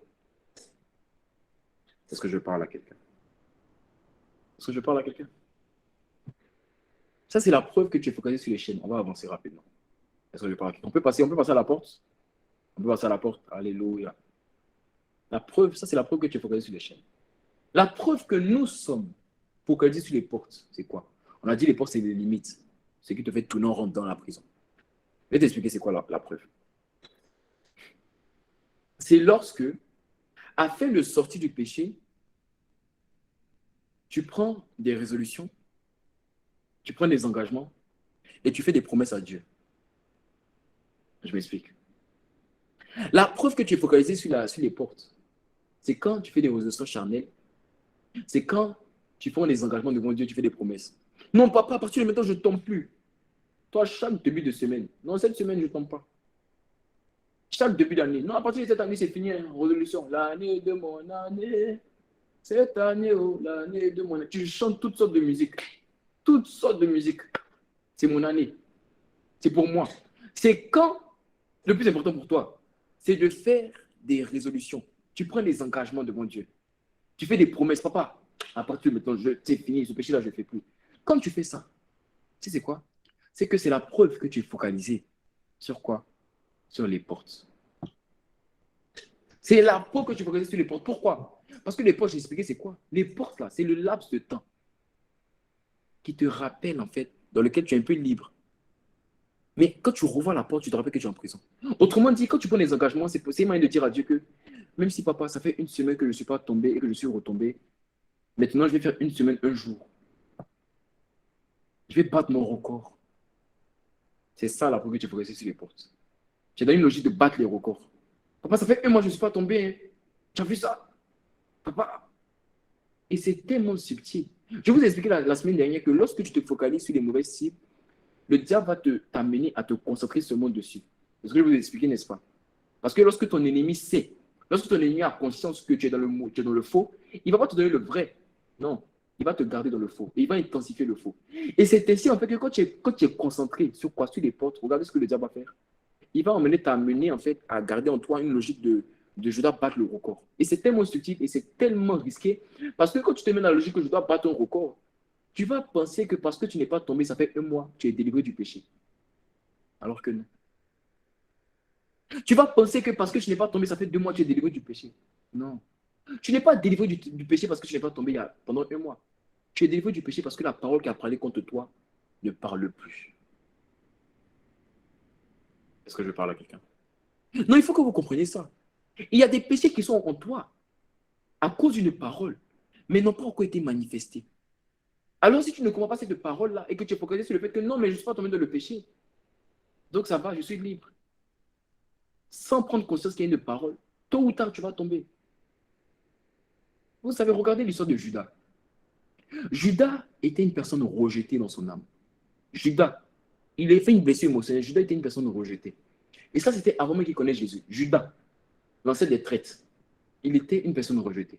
Est-ce que je parle à quelqu'un? Est-ce que je parle à quelqu'un? Ça, c'est la preuve que tu es focalisé sur les chaînes. On va avancer rapidement. Est-ce que je parle à quelqu'un? On peut passer à la porte? On peut passer à la porte. Alléluia. La preuve, ça, c'est la preuve que tu es focalisé sur les chaînes. La preuve que nous sommes focalisés sur les portes, c'est quoi? On a dit les portes, c'est les limites. Ce qui te fait tourner en rond dans la prison. Je vais t'expliquer c'est quoi la preuve. C'est lorsque, afin de sortir du péché, tu prends des résolutions, tu prends des engagements et tu fais des promesses à Dieu. Je m'explique. La preuve que tu es focalisé sur les portes, c'est quand tu fais des résolutions charnelles, c'est quand tu prends des engagements devant Dieu, tu fais des promesses. Non, papa, à partir de maintenant, je ne tombe plus. Toi, chaque début de semaine, non, cette semaine, je ne tombe pas. Chaque début d'année, non, à partir de cette année, c'est fini, hein, résolution. L'année de mon année, cette année, oh, l'année de mon année. Tu chantes toutes sortes de musiques. Toutes sortes de musiques. C'est mon année. C'est pour moi. C'est quand le plus important pour toi, c'est de faire des résolutions. Tu prends des engagements devant Dieu. Tu fais des promesses. Papa, à partir de maintenant, c'est fini, ce péché-là, je ne le fais plus. Quand tu fais ça, tu sais c'est quoi? C'est que c'est la preuve que tu es focalisé sur quoi? Sur les portes. C'est la porte que tu focalises sur les portes. Pourquoi? Parce que les portes, j'ai expliqué, c'est quoi? Les portes, là, c'est le laps de temps qui te rappelle, en fait, dans lequel tu es un peu libre. Mais quand tu revois la porte, tu te rappelles que tu es en prison. Autrement dit, quand tu prends des engagements, c'est possible de dire à Dieu que même si papa, ça fait une semaine que je ne suis pas tombé et que je suis retombé, maintenant je vais faire une semaine, un jour. Je vais battre mon record. C'est ça la porte que tu faut rester sur les portes. Tu es dans une logique de battre les records. Papa, ça fait un mois que je ne suis pas tombé. Hein. Tu as vu ça? Papa. Et c'est tellement subtil. Je vous ai expliqué la semaine dernière que lorsque tu te focalises sur les mauvaises cibles, le diable va t'amener à te concentrer seulement dessus. C'est ce que je vous ai expliqué, n'est-ce pas? Parce que lorsque ton ennemi sait, lorsque ton ennemi a conscience que tu es dans le faux, il ne va pas te donner le vrai. Non, il va te garder dans le faux. Et il va intensifier le faux. Et c'est ainsi, en fait, que quand tu es concentré sur quoi? Sur les portes, regardez ce que le diable va faire. Il va t'amener, en fait, à garder en toi une logique de je dois battre le record. Et c'est tellement subtil et c'est tellement risqué. Parce que quand tu te mets dans la logique que je dois battre un record, tu vas penser que parce que tu n'es pas tombé, ça fait un mois, tu es délivré du péché. Alors que non. Tu vas penser que parce que tu n'es pas tombé, ça fait 2 mois, tu es délivré du péché. Non. Tu n'es pas délivré du péché parce que tu n'es pas tombé pendant un mois. Tu es délivré du péché parce que la parole qui a parlé contre toi ne parle plus. Est-ce que je parle à quelqu'un? Non, il faut que vous compreniez ça. Il y a des péchés qui sont en toi à cause d'une parole, mais n'ont pas encore été manifestés. Alors, si tu ne comprends pas cette parole-là et que tu es focalisé sur le fait que non, mais je ne suis pas tombé dans le péché, donc ça va, je suis libre. Sans prendre conscience qu'il y a une parole, tôt ou tard, tu vas tomber. Vous savez, regardez l'histoire de Judas. Judas était une personne rejetée dans son âme. Judas, il a fait une blessure émotionnelle. Judas était une personne rejetée. Et ça, c'était avant même qu'il connaisse Jésus. Judas, l'ancêtre des traites, il était une personne rejetée.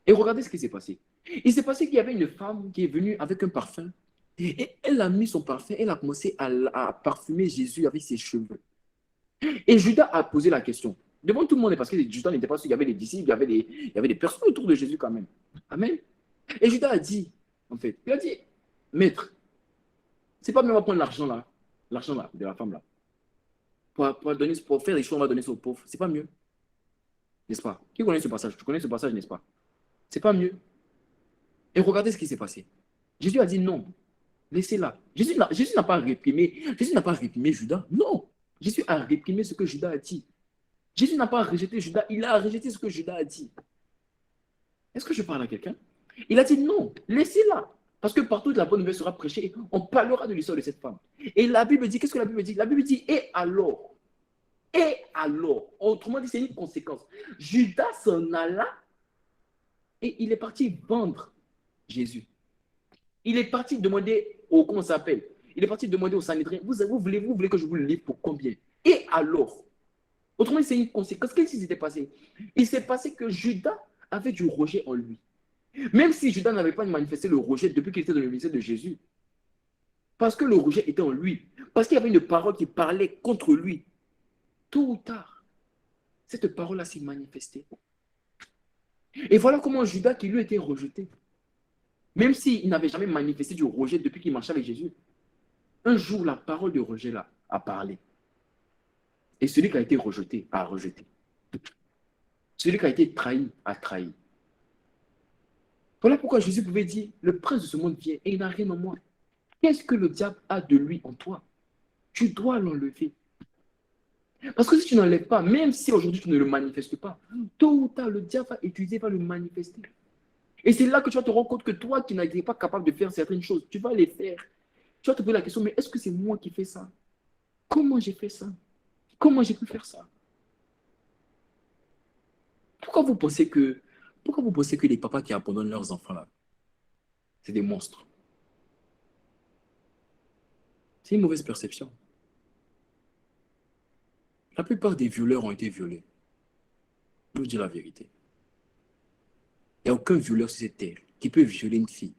Et regardez ce qui s'est passé. Il s'est passé qu'il y avait une femme qui est venue avec un parfum. Et elle a mis son parfum, elle a commencé à parfumer Jésus avec ses cheveux. Et Judas a posé la question. Devant tout le monde, parce que Judas n'était pas sûr, il y avait des disciples, il y avait des personnes autour de Jésus quand même. Amen. Et Judas a dit, en fait, il a dit, maître, c'est pas mieux, on va prendre l'argent là, de la femme là, pour faire des choses, on va donner ça aux pauvres. C'est pas mieux, n'est-ce pas? Qui connaît ce passage? Tu connais ce passage, n'est-ce pas? C'est pas mieux. Et regardez ce qui s'est passé. Jésus a dit non, laissez-la. Jésus n'a pas réprimé Judas. Non. Jésus a réprimé ce que Judas a dit. Jésus n'a pas rejeté Judas, il a rejeté ce que Judas a dit. Est-ce que je parle à quelqu'un? Il a dit non, laissez-la. Parce que partout la bonne nouvelle sera prêchée, on parlera de l'histoire de cette femme. Et la Bible dit, qu'est-ce que la Bible dit? La Bible dit, et alors? Et alors? Autrement dit, c'est une conséquence. Judas s'en alla et il est parti vendre Jésus. Il est parti demander au, comment ça s'appelle? Il est parti demander au Sanhédrin, vous voulez que je vous le livre pour combien? Et alors? Autrement dit, c'est une conséquence. Qu'est-ce qui s'était passé? Il s'est passé que Judas avait du rejet en lui. Même si Judas n'avait pas manifesté le rejet depuis qu'il était dans le ministère de Jésus. Parce que le rejet était en lui. Parce qu'il y avait une parole qui parlait contre lui. Tôt ou tard, cette parole-là s'est manifestée. Et voilà comment Judas, qui lui était rejeté, même s'il n'avait jamais manifesté du rejet depuis qu'il marchait avec Jésus, un jour, la parole de rejet-là a parlé. Et celui qui a été rejeté a rejeté. Celui qui a été trahi a trahi. Voilà pourquoi Jésus pouvait dire, le prince de ce monde vient et il n'a rien en moi. Qu'est-ce que le diable a de lui en toi? Tu dois l'enlever. Parce que si tu n'enlèves pas, même si aujourd'hui tu ne le manifestes pas, tôt ou tard, le diable va utiliser, va le manifester. Et c'est là que tu vas te rendre compte que toi qui n'étais pas capable de faire certaines choses, tu vas les faire. Tu vas te poser la question, mais est-ce que c'est moi qui fais ça? Comment j'ai fait ça? Comment j'ai pu faire ça? Pourquoi vous pensez que les papas qui abandonnent leurs enfants là, c'est des monstres? C'est une mauvaise perception. La plupart des violeurs ont été violés. Je vous dis la vérité. Il n'y a aucun violeur sur cette terre qui peut violer une fille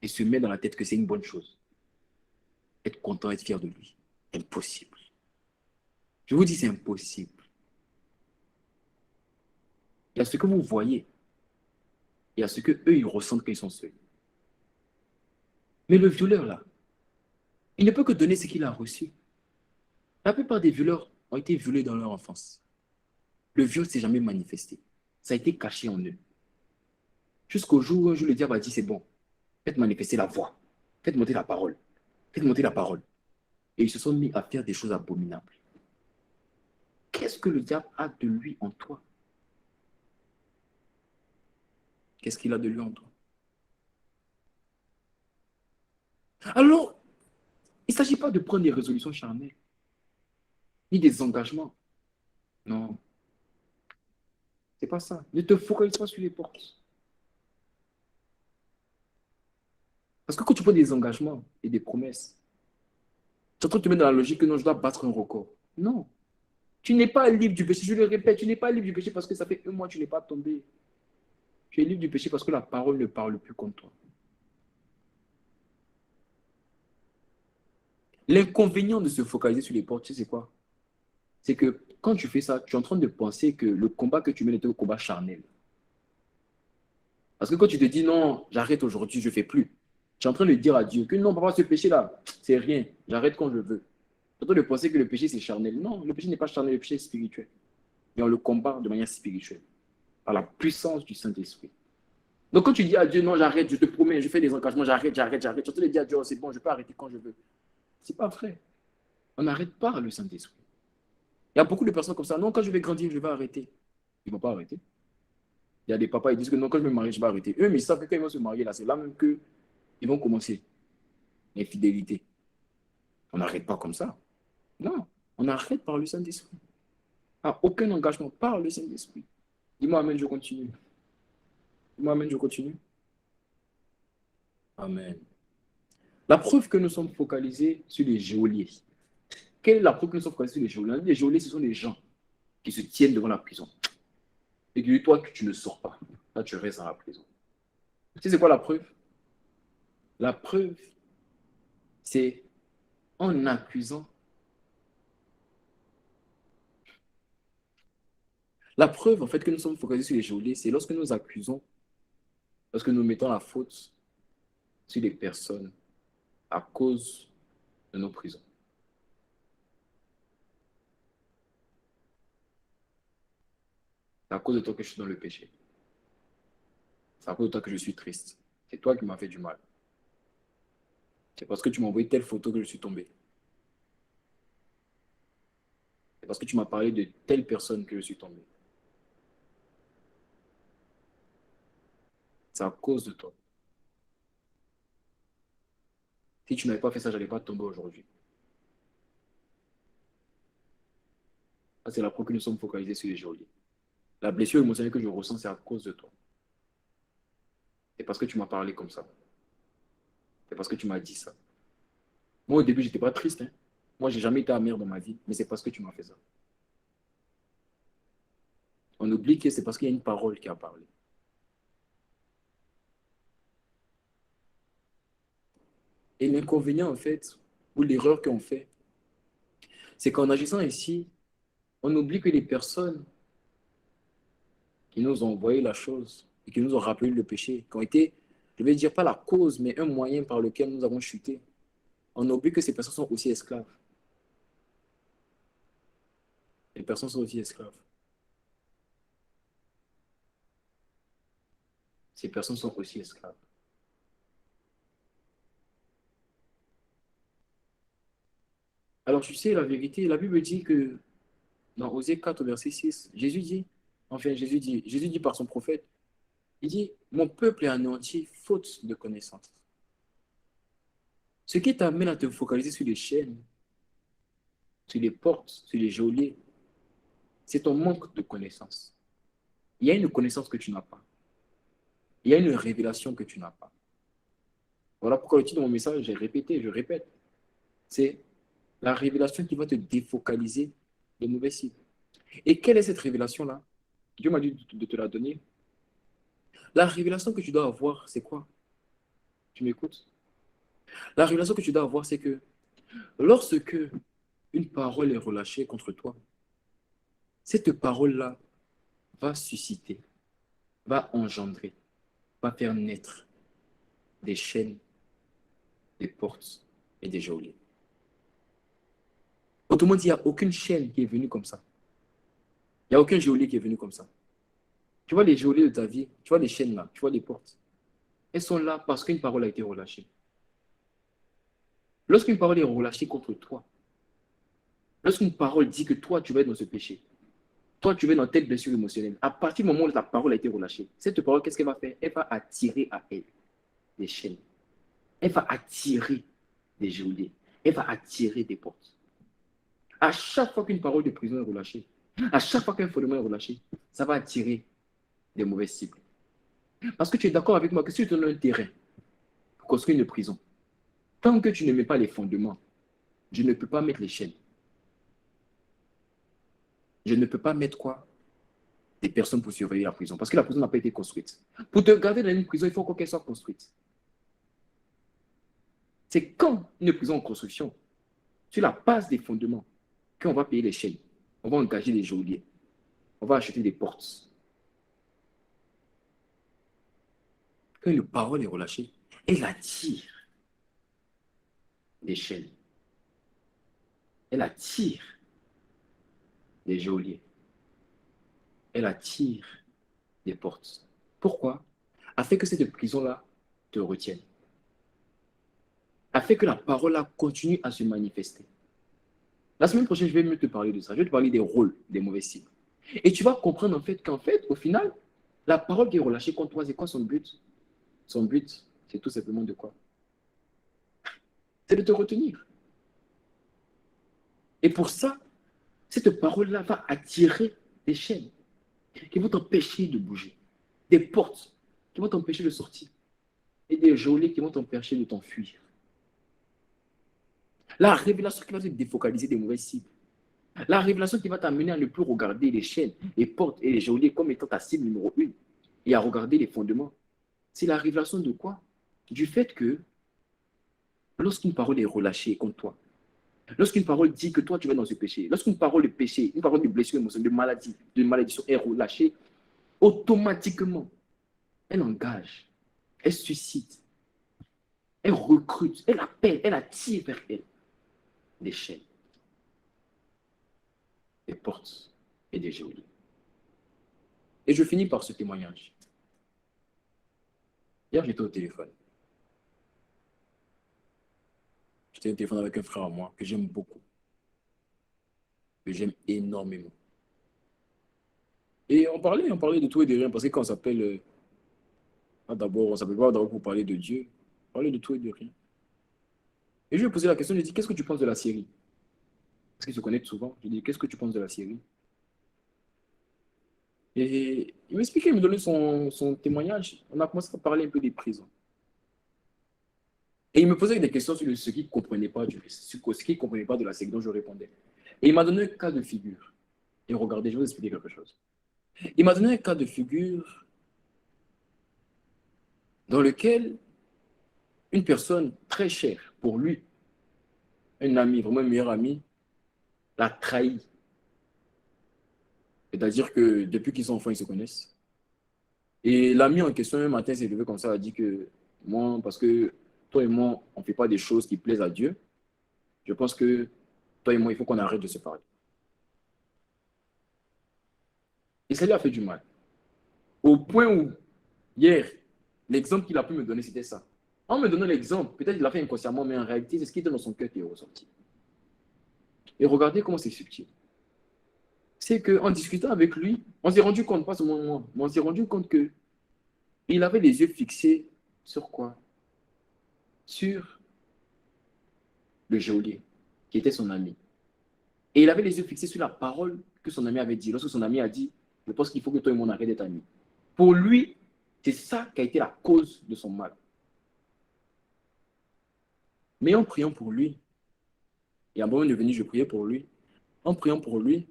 et se mettre dans la tête que c'est une bonne chose. Être content, être fier de lui. Impossible. Je vous dis, c'est impossible. Il y a ce que vous voyez. Il y a ce que eux ils ressentent quand ils sont seuls. Mais le violeur, là, il ne peut que donner ce qu'il a reçu. La plupart des violeurs ont été violés dans leur enfance. Le viol ne s'est jamais manifesté. Ça a été caché en eux. Jusqu'au jour où un jour le diable a dit, c'est bon, faites manifester la voix, faites monter la parole, faites monter la parole. Et ils se sont mis à faire des choses abominables. Qu'est-ce que le diable a de lui en toi? Qu'est-ce qu'il a de lui en toi? Alors, il ne s'agit pas de prendre des résolutions charnelles, ni des engagements. Non, c'est pas ça. Ne te focalise pas sur les portes. Parce que quand tu prends des engagements et des promesses, tu es en train de te mettre dans la logique que non, je dois battre un record. Non. Tu n'es pas libre du péché. Je le répète, tu n'es pas libre du péché parce que ça fait un mois que tu n'es pas tombé. Tu es libre du péché parce que la parole ne parle plus contre toi. L'inconvénient de se focaliser sur les portes, tu sais c'est quoi? C'est que quand tu fais ça, tu es en train de penser que le combat que tu mènes est un combat charnel. Parce que quand tu te dis non, j'arrête aujourd'hui, je ne fais plus, tu es en train de dire à Dieu que non, papa, ce péché-là, c'est rien, j'arrête quand je veux. Tu es en train de penser que le péché, c'est charnel. Non, le péché n'est pas charnel, le péché est spirituel. Et on le combat de manière spirituelle, par la puissance du Saint-Esprit. Donc quand tu dis à Dieu, non, j'arrête, je te promets, je fais des engagements, j'arrête, tu es en train de dire à Dieu, oh, c'est bon, je peux arrêter quand je veux. Ce n'est pas vrai. On n'arrête pas le Saint-Esprit. Il y a beaucoup de personnes comme ça, non, quand je vais grandir, je vais arrêter. Ils ne vont pas arrêter. Il y a des papas, ils disent que non, quand je vais me marier, je vais arrêter. Eux, mais ils savent que quand ils vont se marier, là, c'est là même qu'ils vont commencer l'infidélité. On n'arrête pas comme ça. Non, on arrête par le Saint-Esprit. Ah, aucun engagement par le Saint-Esprit. Dis-moi Amen, je continue. Dis-moi Amen, je continue. Amen. La preuve que nous sommes focalisés sur les geôliers. Quelle est la preuve que nous sommes focalisés sur les geôliers? Les geôliers, ce sont des gens qui se tiennent devant la prison. Et que toi, que tu ne sors pas. Là, tu restes dans la prison. Tu sais, c'est quoi la preuve? La preuve, c'est en accusant. La preuve, en fait, que nous sommes focalisés sur les geôliers, c'est lorsque nous accusons, lorsque nous mettons la faute sur les personnes à cause de nos prisons. C'est à cause de toi que je suis dans le péché. C'est à cause de toi que je suis triste. C'est toi qui m'as fait du mal. C'est parce que tu m'as envoyé telle photo que je suis tombé. C'est parce que tu m'as parlé de telle personne que je suis tombé. C'est à cause de toi. Si tu n'avais pas fait ça, je n'allais pas tomber aujourd'hui. Ça, c'est la preuve que nous sommes focalisés sur les geôliers. La blessure émotionnelle que je ressens, c'est à cause de toi. C'est parce que tu m'as parlé comme ça. C'est parce que tu m'as dit ça. Moi, au début, je n'étais pas triste. Hein. Moi, je n'ai jamais été amer dans ma vie, mais c'est parce que tu m'as fait ça. On oublie que c'est parce qu'il y a une parole qui a parlé. Et l'inconvénient, en fait, ou l'erreur qu'on fait, c'est qu'en agissant ici, on oublie que les personnes qui nous ont envoyé la chose et qui nous ont rappelé le péché, qui ont été, je ne vais dire pas la cause, mais un moyen par lequel nous avons chuté, on oublie que ces personnes sont aussi esclaves. Les personnes sont aussi esclaves. Ces personnes sont aussi esclaves. Alors, tu sais, la vérité, la Bible dit que dans Osée 4, verset 6, Jésus dit par son prophète, il dit, mon peuple est anéanti faute de connaissance. Ce qui t'amène à te focaliser sur les chaînes, sur les portes, sur les geôliers, c'est ton manque de connaissance. Il y a une connaissance que tu n'as pas. Il y a une révélation que tu n'as pas. Voilà pourquoi le titre de mon message, j'ai répété, je répète, c'est la révélation qui va te défocaliser de mauvais cibles. Et quelle est cette révélation-là? Dieu m'a dit de te la donner. La révélation que tu dois avoir, c'est quoi? Tu m'écoutes? La révélation que tu dois avoir, c'est que lorsque une parole est relâchée contre toi, cette parole-là va susciter, va engendrer, va faire naître des chaînes, des portes et des geôliers. Autrement dit, il n'y a aucune chaîne qui est venue comme ça. Il n'y a aucun geôlier qui est venu comme ça. Tu vois les geôliers de ta vie, tu vois les chaînes là, tu vois les portes. Elles sont là parce qu'une parole a été relâchée. Lorsqu'une parole est relâchée contre toi, lorsqu'une parole dit que toi, tu vas être dans ce péché, toi, tu vas être dans telle blessure émotionnelle, à partir du moment où la parole a été relâchée, cette parole, qu'est-ce qu'elle va faire? Elle va attirer à elle des chaînes. Elle va attirer des geôliers. Elle va attirer des portes. À chaque fois qu'une parole de prison est relâchée, à chaque fois qu'un fondement est relâché, ça va attirer des mauvaises cibles. Parce que tu es d'accord avec moi que si je te donne un terrain pour construire une prison, tant que tu ne mets pas les fondements, je ne peux pas mettre les chaînes. Je ne peux pas mettre quoi? Des personnes pour surveiller la prison. Parce que la prison n'a pas été construite. Pour te garder dans une prison, il faut qu'elle soit construite. C'est quand une prison en construction, sur la base des fondements, qu'on va payer les chaînes. On va engager des geôliers. On va acheter des portes. Quand une parole est relâchée, elle attire des chaînes. Elle attire des geôliers. Elle attire des portes. Pourquoi? Afin que cette prison-là te retienne. Afin que la parole-là continue à se manifester. La semaine prochaine, je vais mieux te parler de ça. Je vais te parler des rôles des mauvais cibles. Et tu vas comprendre en fait qu'en fait, au final, la parole qui est relâchée contre toi, c'est quoi son but? Son but, c'est tout simplement de quoi? C'est de te retenir. Et pour ça, cette parole-là va attirer des chaînes qui vont t'empêcher de bouger, des portes qui vont t'empêcher de sortir et des geôliers qui vont t'empêcher de t'enfuir. La révélation qui va te défocaliser des mauvaises cibles. La révélation qui va t'amener à ne plus regarder les chaînes, les portes et les geôliers comme étant ta cible numéro 1 et à regarder les fondements. C'est la révélation de quoi? Du fait que lorsqu'une parole est relâchée contre toi, lorsqu'une parole dit que toi tu vas dans ce péché, lorsqu'une parole de péché, une parole de blessure émotionnelle, de malédiction est relâchée, automatiquement, elle engage, elle suscite, elle recrute, elle appelle, elle attire vers elle des chaînes, des portes et des geôliers. Et je finis par ce témoignage. Hier, j'étais au téléphone. J'étais au téléphone avec un frère à moi que j'aime beaucoup, que j'aime énormément. Et on parlait de tout et de rien, parce que quand on s'appelle, d'abord, on s'appelle pas d'abord pour parler de Dieu, on parlait de tout et de rien. Et je lui ai posé la question, je lui ai dit, qu'est-ce que tu penses de la série? Parce qu'ils se connaissent souvent. Je lui ai dit, qu'est-ce que tu penses de la série? Et il m'expliquait, il me donnait son témoignage. On a commencé à parler un peu des prisons. Et il me posait des questions sur ce qu'il ne comprenait pas de la série dont je répondais. Et il m'a donné un cas de figure. Et regardez, je vais vous expliquer quelque chose. Il m'a donné un cas de figure dans lequel une personne très chère pour lui, un ami, vraiment un meilleur ami, l'a trahi. C'est-à-dire que depuis qu'ils sont enfants, ils se connaissent. Et l'ami en question, un matin, s'est levé comme ça, a dit que moi, parce que toi et moi, on ne fait pas des choses qui plaisent à Dieu, je pense que toi et moi, il faut qu'on arrête de se parler. Et ça lui a fait du mal. Au point où, hier, l'exemple qu'il a pu me donner, c'était ça. En me donnant l'exemple, peut-être qu'il l'a fait inconsciemment, mais en réalité, c'est ce qui était dans son cœur qui est ressorti. Et regardez comment c'est subtil. C'est qu'en discutant avec lui, on s'est rendu compte, pas seulement moi, mais on s'est rendu compte qu'il avait les yeux fixés sur quoi? Sur le geôlier, qui était son ami. Et il avait les yeux fixés sur la parole que son ami avait dit. Lorsque son ami a dit, je pense qu'il faut que toi et moi on arrête d'être amis. Pour lui, c'est ça qui a été la cause de son mal. Mais en priant pour lui, et à un moment devenu, je priais pour lui, en priant pour lui,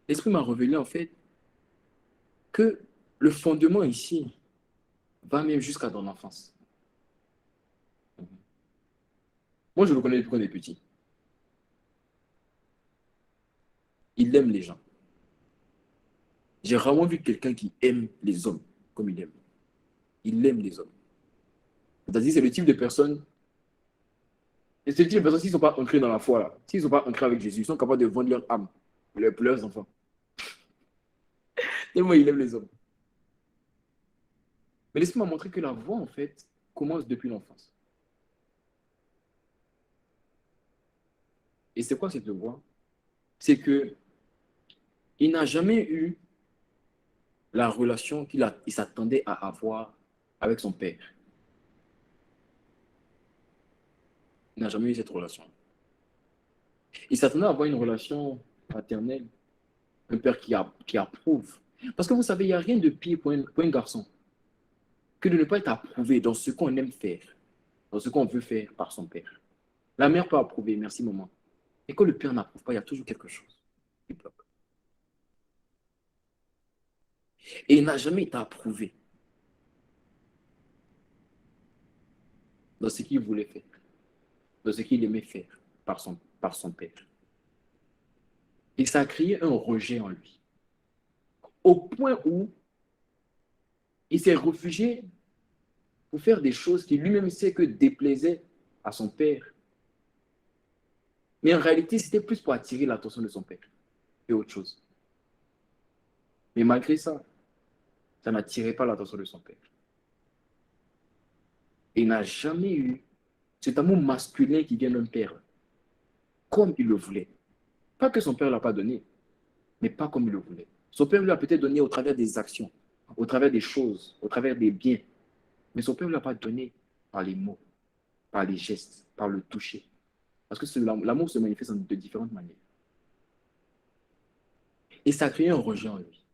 l'Esprit m'a révélé en fait que le fondement ici va même jusqu'à dans l'enfance. Moi, je le connais depuis qu'on est petit. Il aime les gens. J'ai rarement vu quelqu'un qui aime les hommes comme il aime. Il aime les hommes. C'est-à-dire, c'est le type de personne. Et c'est le type de personnes, s'ils ne sont pas ancrés dans la foi, là, s'ils ne sont pas ancrés avec Jésus, ils sont capables de vendre leur âme pour leurs enfants. Tellement il aime les hommes. Mais laisse-moi montrer que la voie, en fait, commence depuis l'enfance. Et c'est quoi cette voie? C'est que il n'a jamais eu la relation il s'attendait à avoir avec son père. Il n'a jamais eu cette relation. Il s'attendait à avoir une relation paternelle, un père qui approuve. Parce que vous savez, il n'y a rien de pire pour un garçon que de ne pas être approuvé dans ce qu'on aime faire, dans ce qu'on veut faire par son père. La mère peut approuver, merci maman. Et quand le père n'approuve pas, il y a toujours quelque chose qui bloque. Et il n'a jamais été approuvé dans ce qu'il voulait faire, dans ce qu'il aimait faire par son père. Et ça a créé un rejet en lui. Au point où il s'est réfugié pour faire des choses qui lui-même sait que déplaisaient à son père. Mais en réalité, c'était plus pour attirer l'attention de son père que autre chose. Mais malgré ça, ça n'attirait pas l'attention de son père. Et il n'a jamais eu cet amour masculin qui vient d'un père, comme il le voulait. Pas que son père ne l'a pas donné, mais pas comme il le voulait. Son père lui a peut-être donné au travers des actions, au travers des choses, au travers des biens. Mais son père ne l'a pas donné par les mots, par les gestes, par le toucher. Parce que l'amour se manifeste de différentes manières. Et ça a créé un rejet en lui.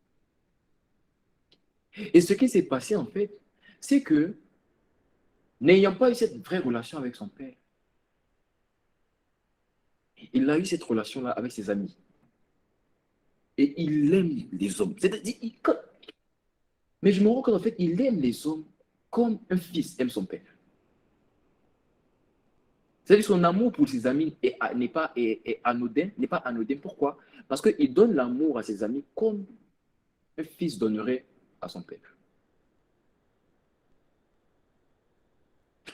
Et ce qui s'est passé, en fait, c'est que, n'ayant pas eu cette vraie relation avec son père, il a eu cette relation-là avec ses amis. Et il aime les hommes. C'est-à-dire, mais je me rends compte, en fait, il aime les hommes comme un fils aime son père. C'est-à-dire son amour pour ses amis est anodin, n'est pas anodin. Pourquoi? Parce qu'il donne l'amour à ses amis comme un fils donnerait à son père.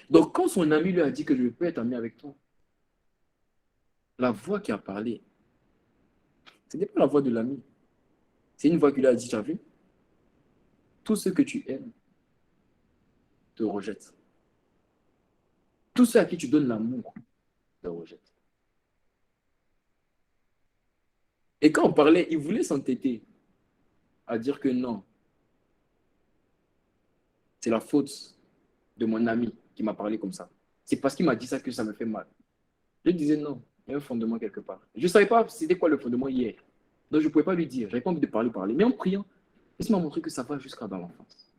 Donc, quand son ami lui a dit que je peux être ami avec toi, la voix qui a parlé, ce n'est pas la voix de l'ami. C'est une voix qui lui a dit, tu as vu, tout ce que tu aimes te rejette. Tout ceux à qui tu donnes l'amour te rejette. Et quand on parlait, il voulait s'entêter à dire que non, c'est la faute de mon ami qui m'a parlé comme ça. C'est parce qu'il m'a dit ça que ça me fait mal. Je disais non, il y a un fondement quelque part. Je ne savais pas c'était quoi le fondement hier. Donc je ne pouvais pas lui dire. Je n'avais pas envie de parler. Mais en priant, il m'a montré que ça va jusqu'à dans l'enfance.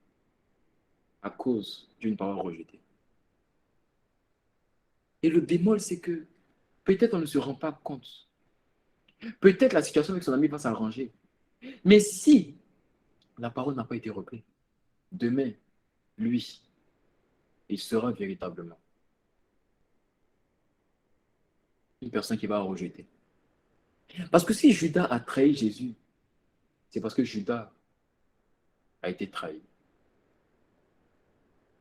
À cause d'une parole rejetée. Et le bémol, c'est que peut-être on ne se rend pas compte. Peut-être la situation avec son ami va s'arranger. Mais si la parole n'a pas été reprise, demain, lui, il sera véritablement une personne qui va rejeter. Parce que si Judas a trahi Jésus, c'est parce que Judas a été trahi.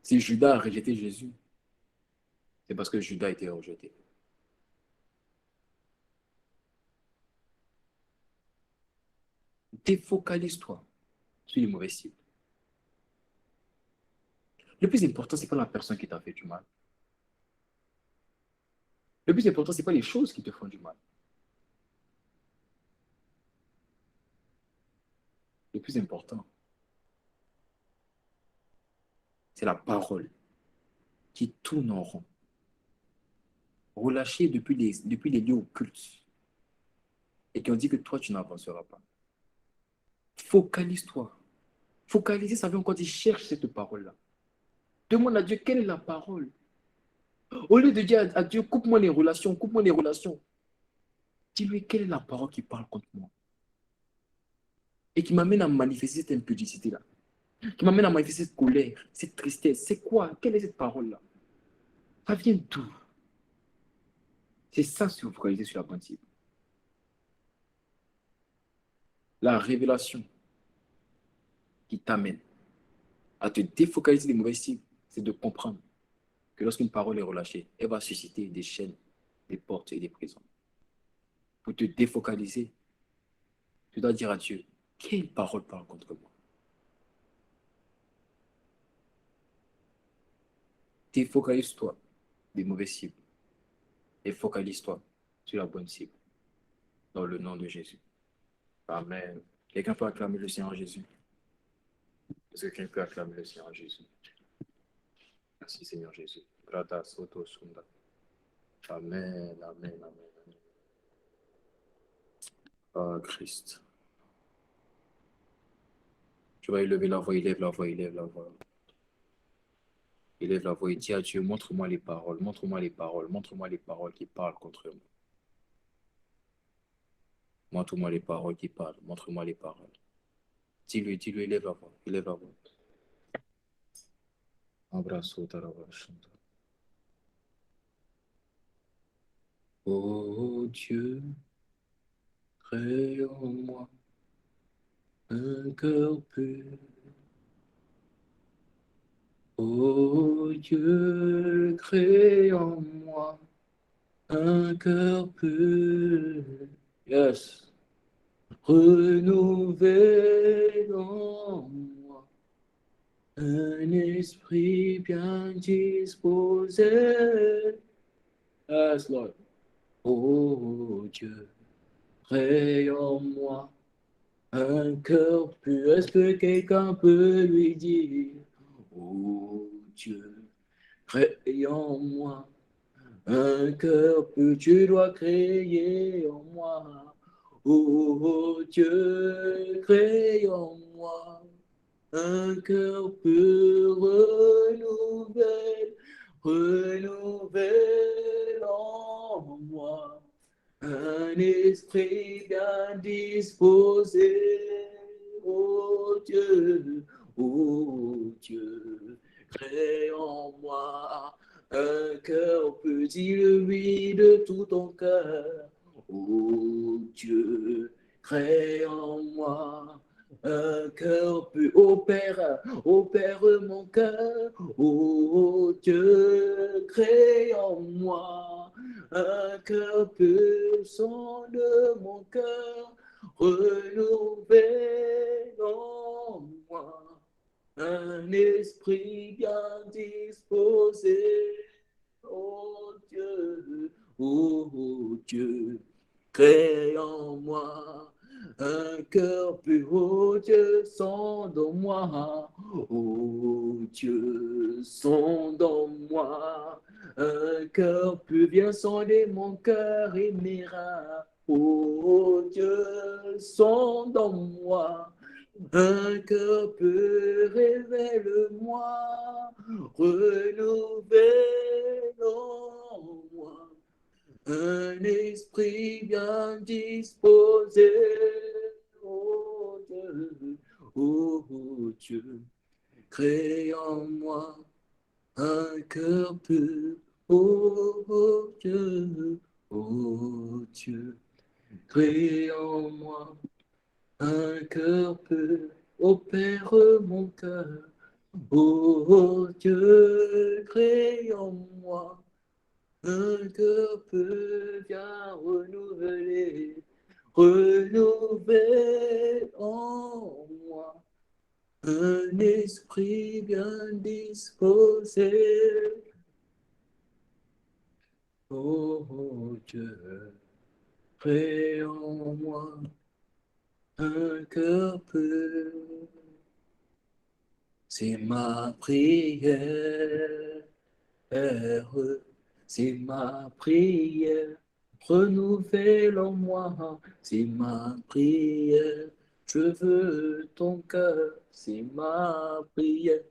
Si Judas a rejeté Jésus, c'est parce que Judas a été rejeté. Défocalise-toi sur les mauvaises cibles. Le plus important, ce n'est pas la personne qui t'a fait du mal. Le plus important, ce n'est pas les choses qui te font du mal. Le plus important, c'est la parole qui tourne en rond, relâchée depuis les lieux occultes, et qui ont dit que toi, tu n'avanceras pas. Focalise-toi. Focaliser, ça veut encore dire cherche cette parole-là. Demande à Dieu quelle est la parole. Au lieu de dire à Dieu, coupe-moi les relations, coupe-moi les relations. Dis-lui quelle est la parole qui parle contre moi. Et qui m'amène à manifester cette impudicité-là. Qui m'amène à manifester cette colère, cette tristesse. C'est quoi? Quelle est cette parole-là? Ça vient d'où? C'est ça, si vous focalisez sur la bonne cible. La révélation qui t'amène à te défocaliser des mauvaises cibles, c'est de comprendre que lorsqu'une parole est relâchée, elle va susciter des chaînes, des portes et des prisons. Pour te défocaliser, tu dois dire à Dieu, Quelle parole parle contre moi? Défocalise-toi des mauvaises cibles et focalise-toi sur la bonne cible, dans le nom de Jésus. Amen. Quelqu'un peut acclamer le Seigneur Jésus? Est-ce que quelqu'un peut acclamer le Seigneur Jésus? Merci Seigneur Jésus. Grata soto sunda. Amen, amen, amen, amen. Oh Christ. Tu vas élever la voix, élève la voix, élève la voix. Élève la voix et dis à Dieu, montre-moi les paroles, montre-moi les paroles, montre-moi les paroles qui parlent contre moi. Montre-moi les paroles qui parlent, montre-moi les paroles. Dis-lui, dis-lui, élève la voix, élève la voix. Abraço, tarabashanta. Oh Dieu, crée en moi un cœur pur. Oh Dieu, crée en moi un cœur pur. Yes. Renouvelle en moi un esprit bien disposé. Yes, Lord. Oh Dieu, crée en moi un cœur pur. Est-ce que quelqu'un peut lui dire, oh Dieu, crée en moi un cœur pur, tu dois créer en moi. Oh Dieu, crée en moi un cœur pur, renouvelle en moi un esprit bien disposé. Oh Dieu, crée en moi un cœur petit, lui de tout ton cœur. Oh Dieu, crée en moi un cœur pur. Opère mon cœur. Oh Dieu, crée en moi un cœur pur, son de mon cœur, renouvelle en moi un esprit bien disposé. Oh Dieu, crée en moi un cœur pur, oh Dieu, sonde en moi, oh Dieu, sonde en moi, un cœur pur, viens sonder mon cœur et mes reins, oh Dieu, sonde en moi, un cœur pur, révèle-moi, renouvelle en moi un esprit bien disposé. Oh Dieu, crée en moi un cœur pur. Oh Dieu, crée en moi un cœur pur. Opère mon cœur. Oh Dieu, crée en moi un cœur peut bien renouveler en moi un esprit bien disposé. Oh Dieu, crée en moi un cœur pur. C'est ma prière. C'est ma prière, renouvelle en moi, c'est ma prière. Je veux ton cœur, c'est ma prière.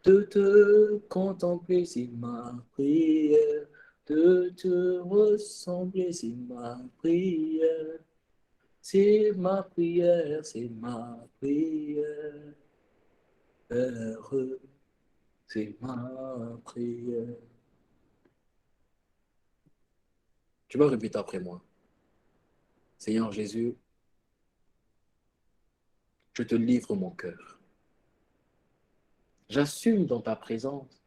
De te contempler, c'est ma prière. De te ressembler, c'est ma prière. C'est ma prière, c'est ma prière. C'est ma prière. Tu vas répéter après moi. Seigneur Jésus, je te livre mon cœur. J'assume dans ta présence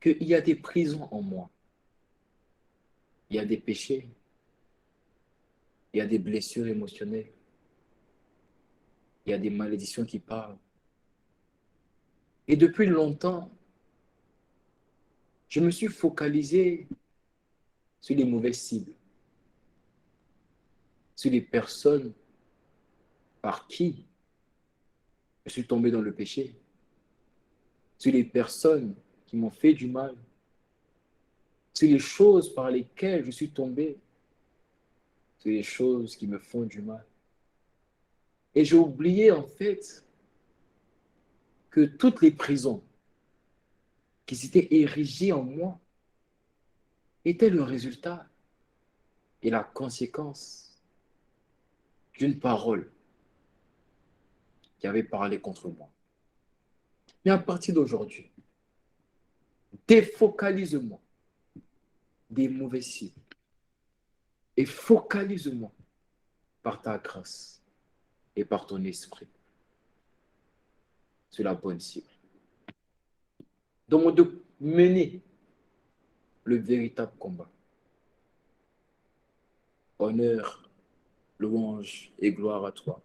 qu'il y a des prisons en moi. Il y a des péchés. Il y a des blessures émotionnelles. Il y a des malédictions qui parlent. Et depuis longtemps, je me suis focalisé sur les mauvaises cibles, sur les personnes par qui je suis tombé dans le péché, sur les personnes qui m'ont fait du mal, sur les choses par lesquelles je suis tombé, sur les choses qui me font du mal. Et j'ai oublié en fait que toutes les prisons qui s'étaient érigées en moi étaient le résultat et la conséquence d'une parole qui avait parlé contre moi. Mais à partir d'aujourd'hui, défocalise-moi des mauvais cibles et focalise-moi par ta grâce et par ton esprit sur la bonne cible. Donc, de mener le véritable combat. Honneur, louange et gloire à toi,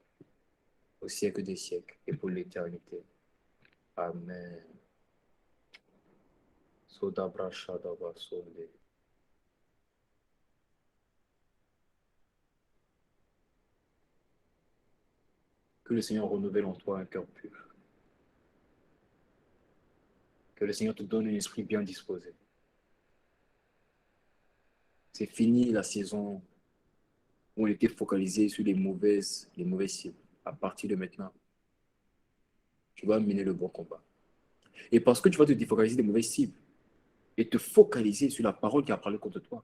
au siècle des siècles et pour l'éternité. Amen. Que le Seigneur renouvelle en toi un cœur pur. Que le Seigneur te donne un esprit bien disposé. C'est fini la saison où on était focalisé sur les mauvaises cibles. À partir de maintenant, tu vas mener le bon combat. Et parce que tu vas te défocaliser des mauvaises cibles et te focaliser sur la parole qui a parlé contre toi,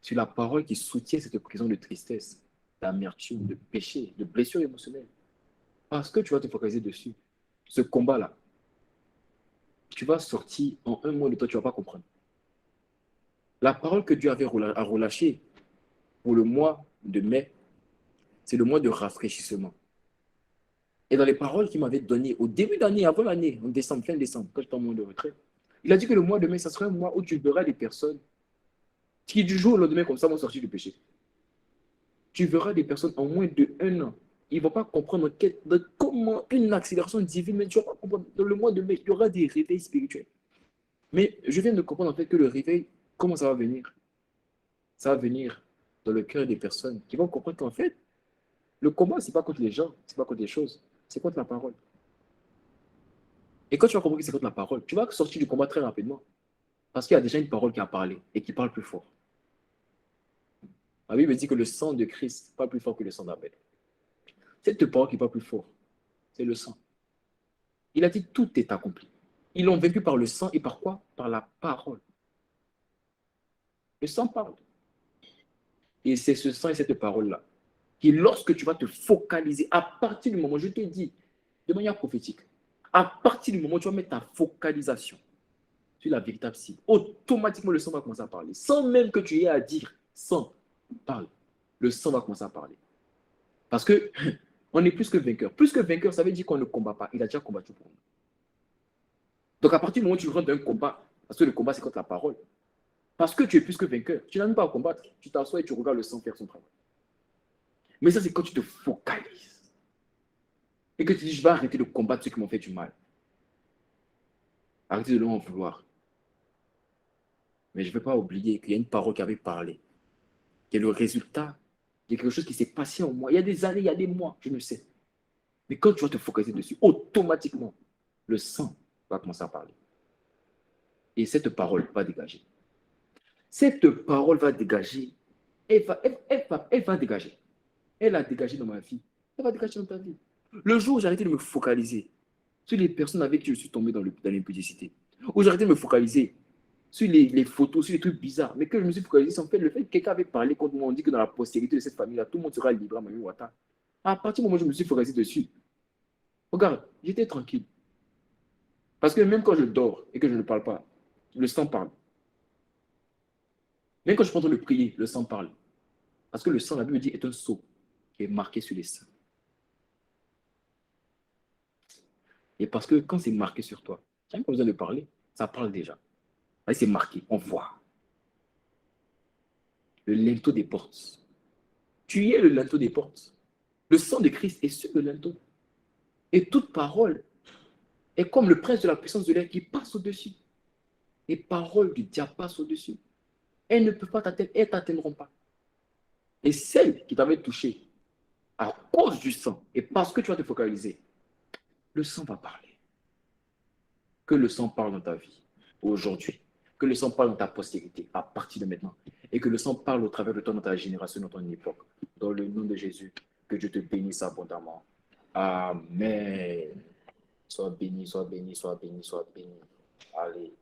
sur la parole qui soutient cette prison de tristesse, d'amertume, de péché, de blessure émotionnelle. Parce que tu vas te focaliser dessus. Ce combat-là, tu vas sortir en un mois de toi, tu ne vas pas comprendre. La parole que Dieu avait relâchée pour le mois de mai, c'est le mois de rafraîchissement. Et dans les paroles qu'il m'avait données au début d'année, avant l'année, en décembre, fin décembre, quand j'étais en mois de retrait, il a dit que le mois de mai, ça sera un mois où tu verras des personnes qui, du jour au lendemain, comme ça, vont sortir du péché. Tu verras des personnes en moins d'1 an. Ils ne vont pas comprendre comment une accélération divine, mais tu ne vas pas comprendre. Dans le mois de mai, il y aura des réveils spirituels. Mais je viens de comprendre en fait que le réveil, comment ça va venir? Ça va venir dans le cœur des personnes qui vont comprendre qu'en fait, le combat, ce n'est pas contre les gens, ce n'est pas contre les choses, c'est contre la parole. Et quand tu vas comprendre que c'est contre la parole, tu vas sortir du combat très rapidement. Parce qu'il y a déjà une parole qui a parlé et qui parle plus fort. La Bible dit que le sang de Christ parle plus fort que le sang d'Abel. Cette parole qui parle plus fort, c'est le sang. Il a dit tout est accompli. Ils l'ont vaincu par le sang et par quoi? Par la parole. Le sang parle. Et c'est ce sang et cette parole-là qui, lorsque tu vas te focaliser, à partir du moment, je te dis, de manière prophétique, à partir du moment où tu vas mettre ta focalisation sur la véritable cible, automatiquement le sang va commencer à parler. Sans même que tu aies à dire, sang, parle. Le sang va commencer à parler. Parce que on est plus que vainqueur. Plus que vainqueur, ça veut dire qu'on ne combat pas. Il a déjà combattu pour nous. Donc à partir du moment où tu rentres dans un combat, parce que le combat c'est contre la parole, parce que tu es plus que vainqueur, tu n'as même pas à combattre, tu t'assois et tu regardes le sang faire son travail. Mais ça c'est quand tu te focalises. Et que tu dis, je vais arrêter de combattre ceux qui m'ont fait du mal. Arrêtez de leur en vouloir. Mais je ne vais pas oublier qu'il y a une parole qui avait parlé, qui est le résultat de quelque chose qui s'est passé en moi. Il y a des années, il y a des mois, je ne sais. Mais quand tu vas te focaliser dessus, automatiquement, le sang va commencer à parler. Et cette parole va dégager. Cette parole va dégager. Elle va dégager. Elle a dégagé dans ma vie. Elle va dégager dans ta vie. Le jour où j'ai arrêté de me focaliser sur les personnes avec qui je suis tombé dans l'impudicité, où j'ai arrêté de me focaliser sur les photos, sur les trucs bizarres, mais que je me suis focalisé sur le fait que quelqu'un avait parlé contre moi, on dit que dans la postérité de cette famille-là, tout le monde sera libre à Mami Wata. À partir du moment où je me suis focalisé dessus, regarde, j'étais tranquille. Parce que même quand je dors et que je ne parle pas, le sang parle. Même quand je suis en train de prier, le sang parle. Parce que le sang, la Bible dit, est un sceau qui est marqué sur les seins. Et parce que quand c'est marqué sur toi, tu n'as même pas besoin de parler, ça parle déjà. Là, c'est marqué, on voit. Le linteau des portes. Tu y es le linteau des portes. Le sang de Christ est sur le linteau. Et toute parole est comme le prince de la puissance de l'air qui passe au-dessus. Les paroles du diable passent au-dessus. Elles ne peuvent pas t'atteindre, elles ne t'atteindront pas. Et celles qui t'avaient touché à cause du sang, et parce que tu vas te focaliser, le sang va parler. Que le sang parle dans ta vie aujourd'hui. Que le sang parle dans ta postérité à partir de maintenant. Et que le sang parle au travers de toi dans ta génération, dans ton époque. Dans le nom de Jésus, que Dieu te bénisse abondamment. Amen. Sois béni, sois béni, sois béni, sois béni. Allez.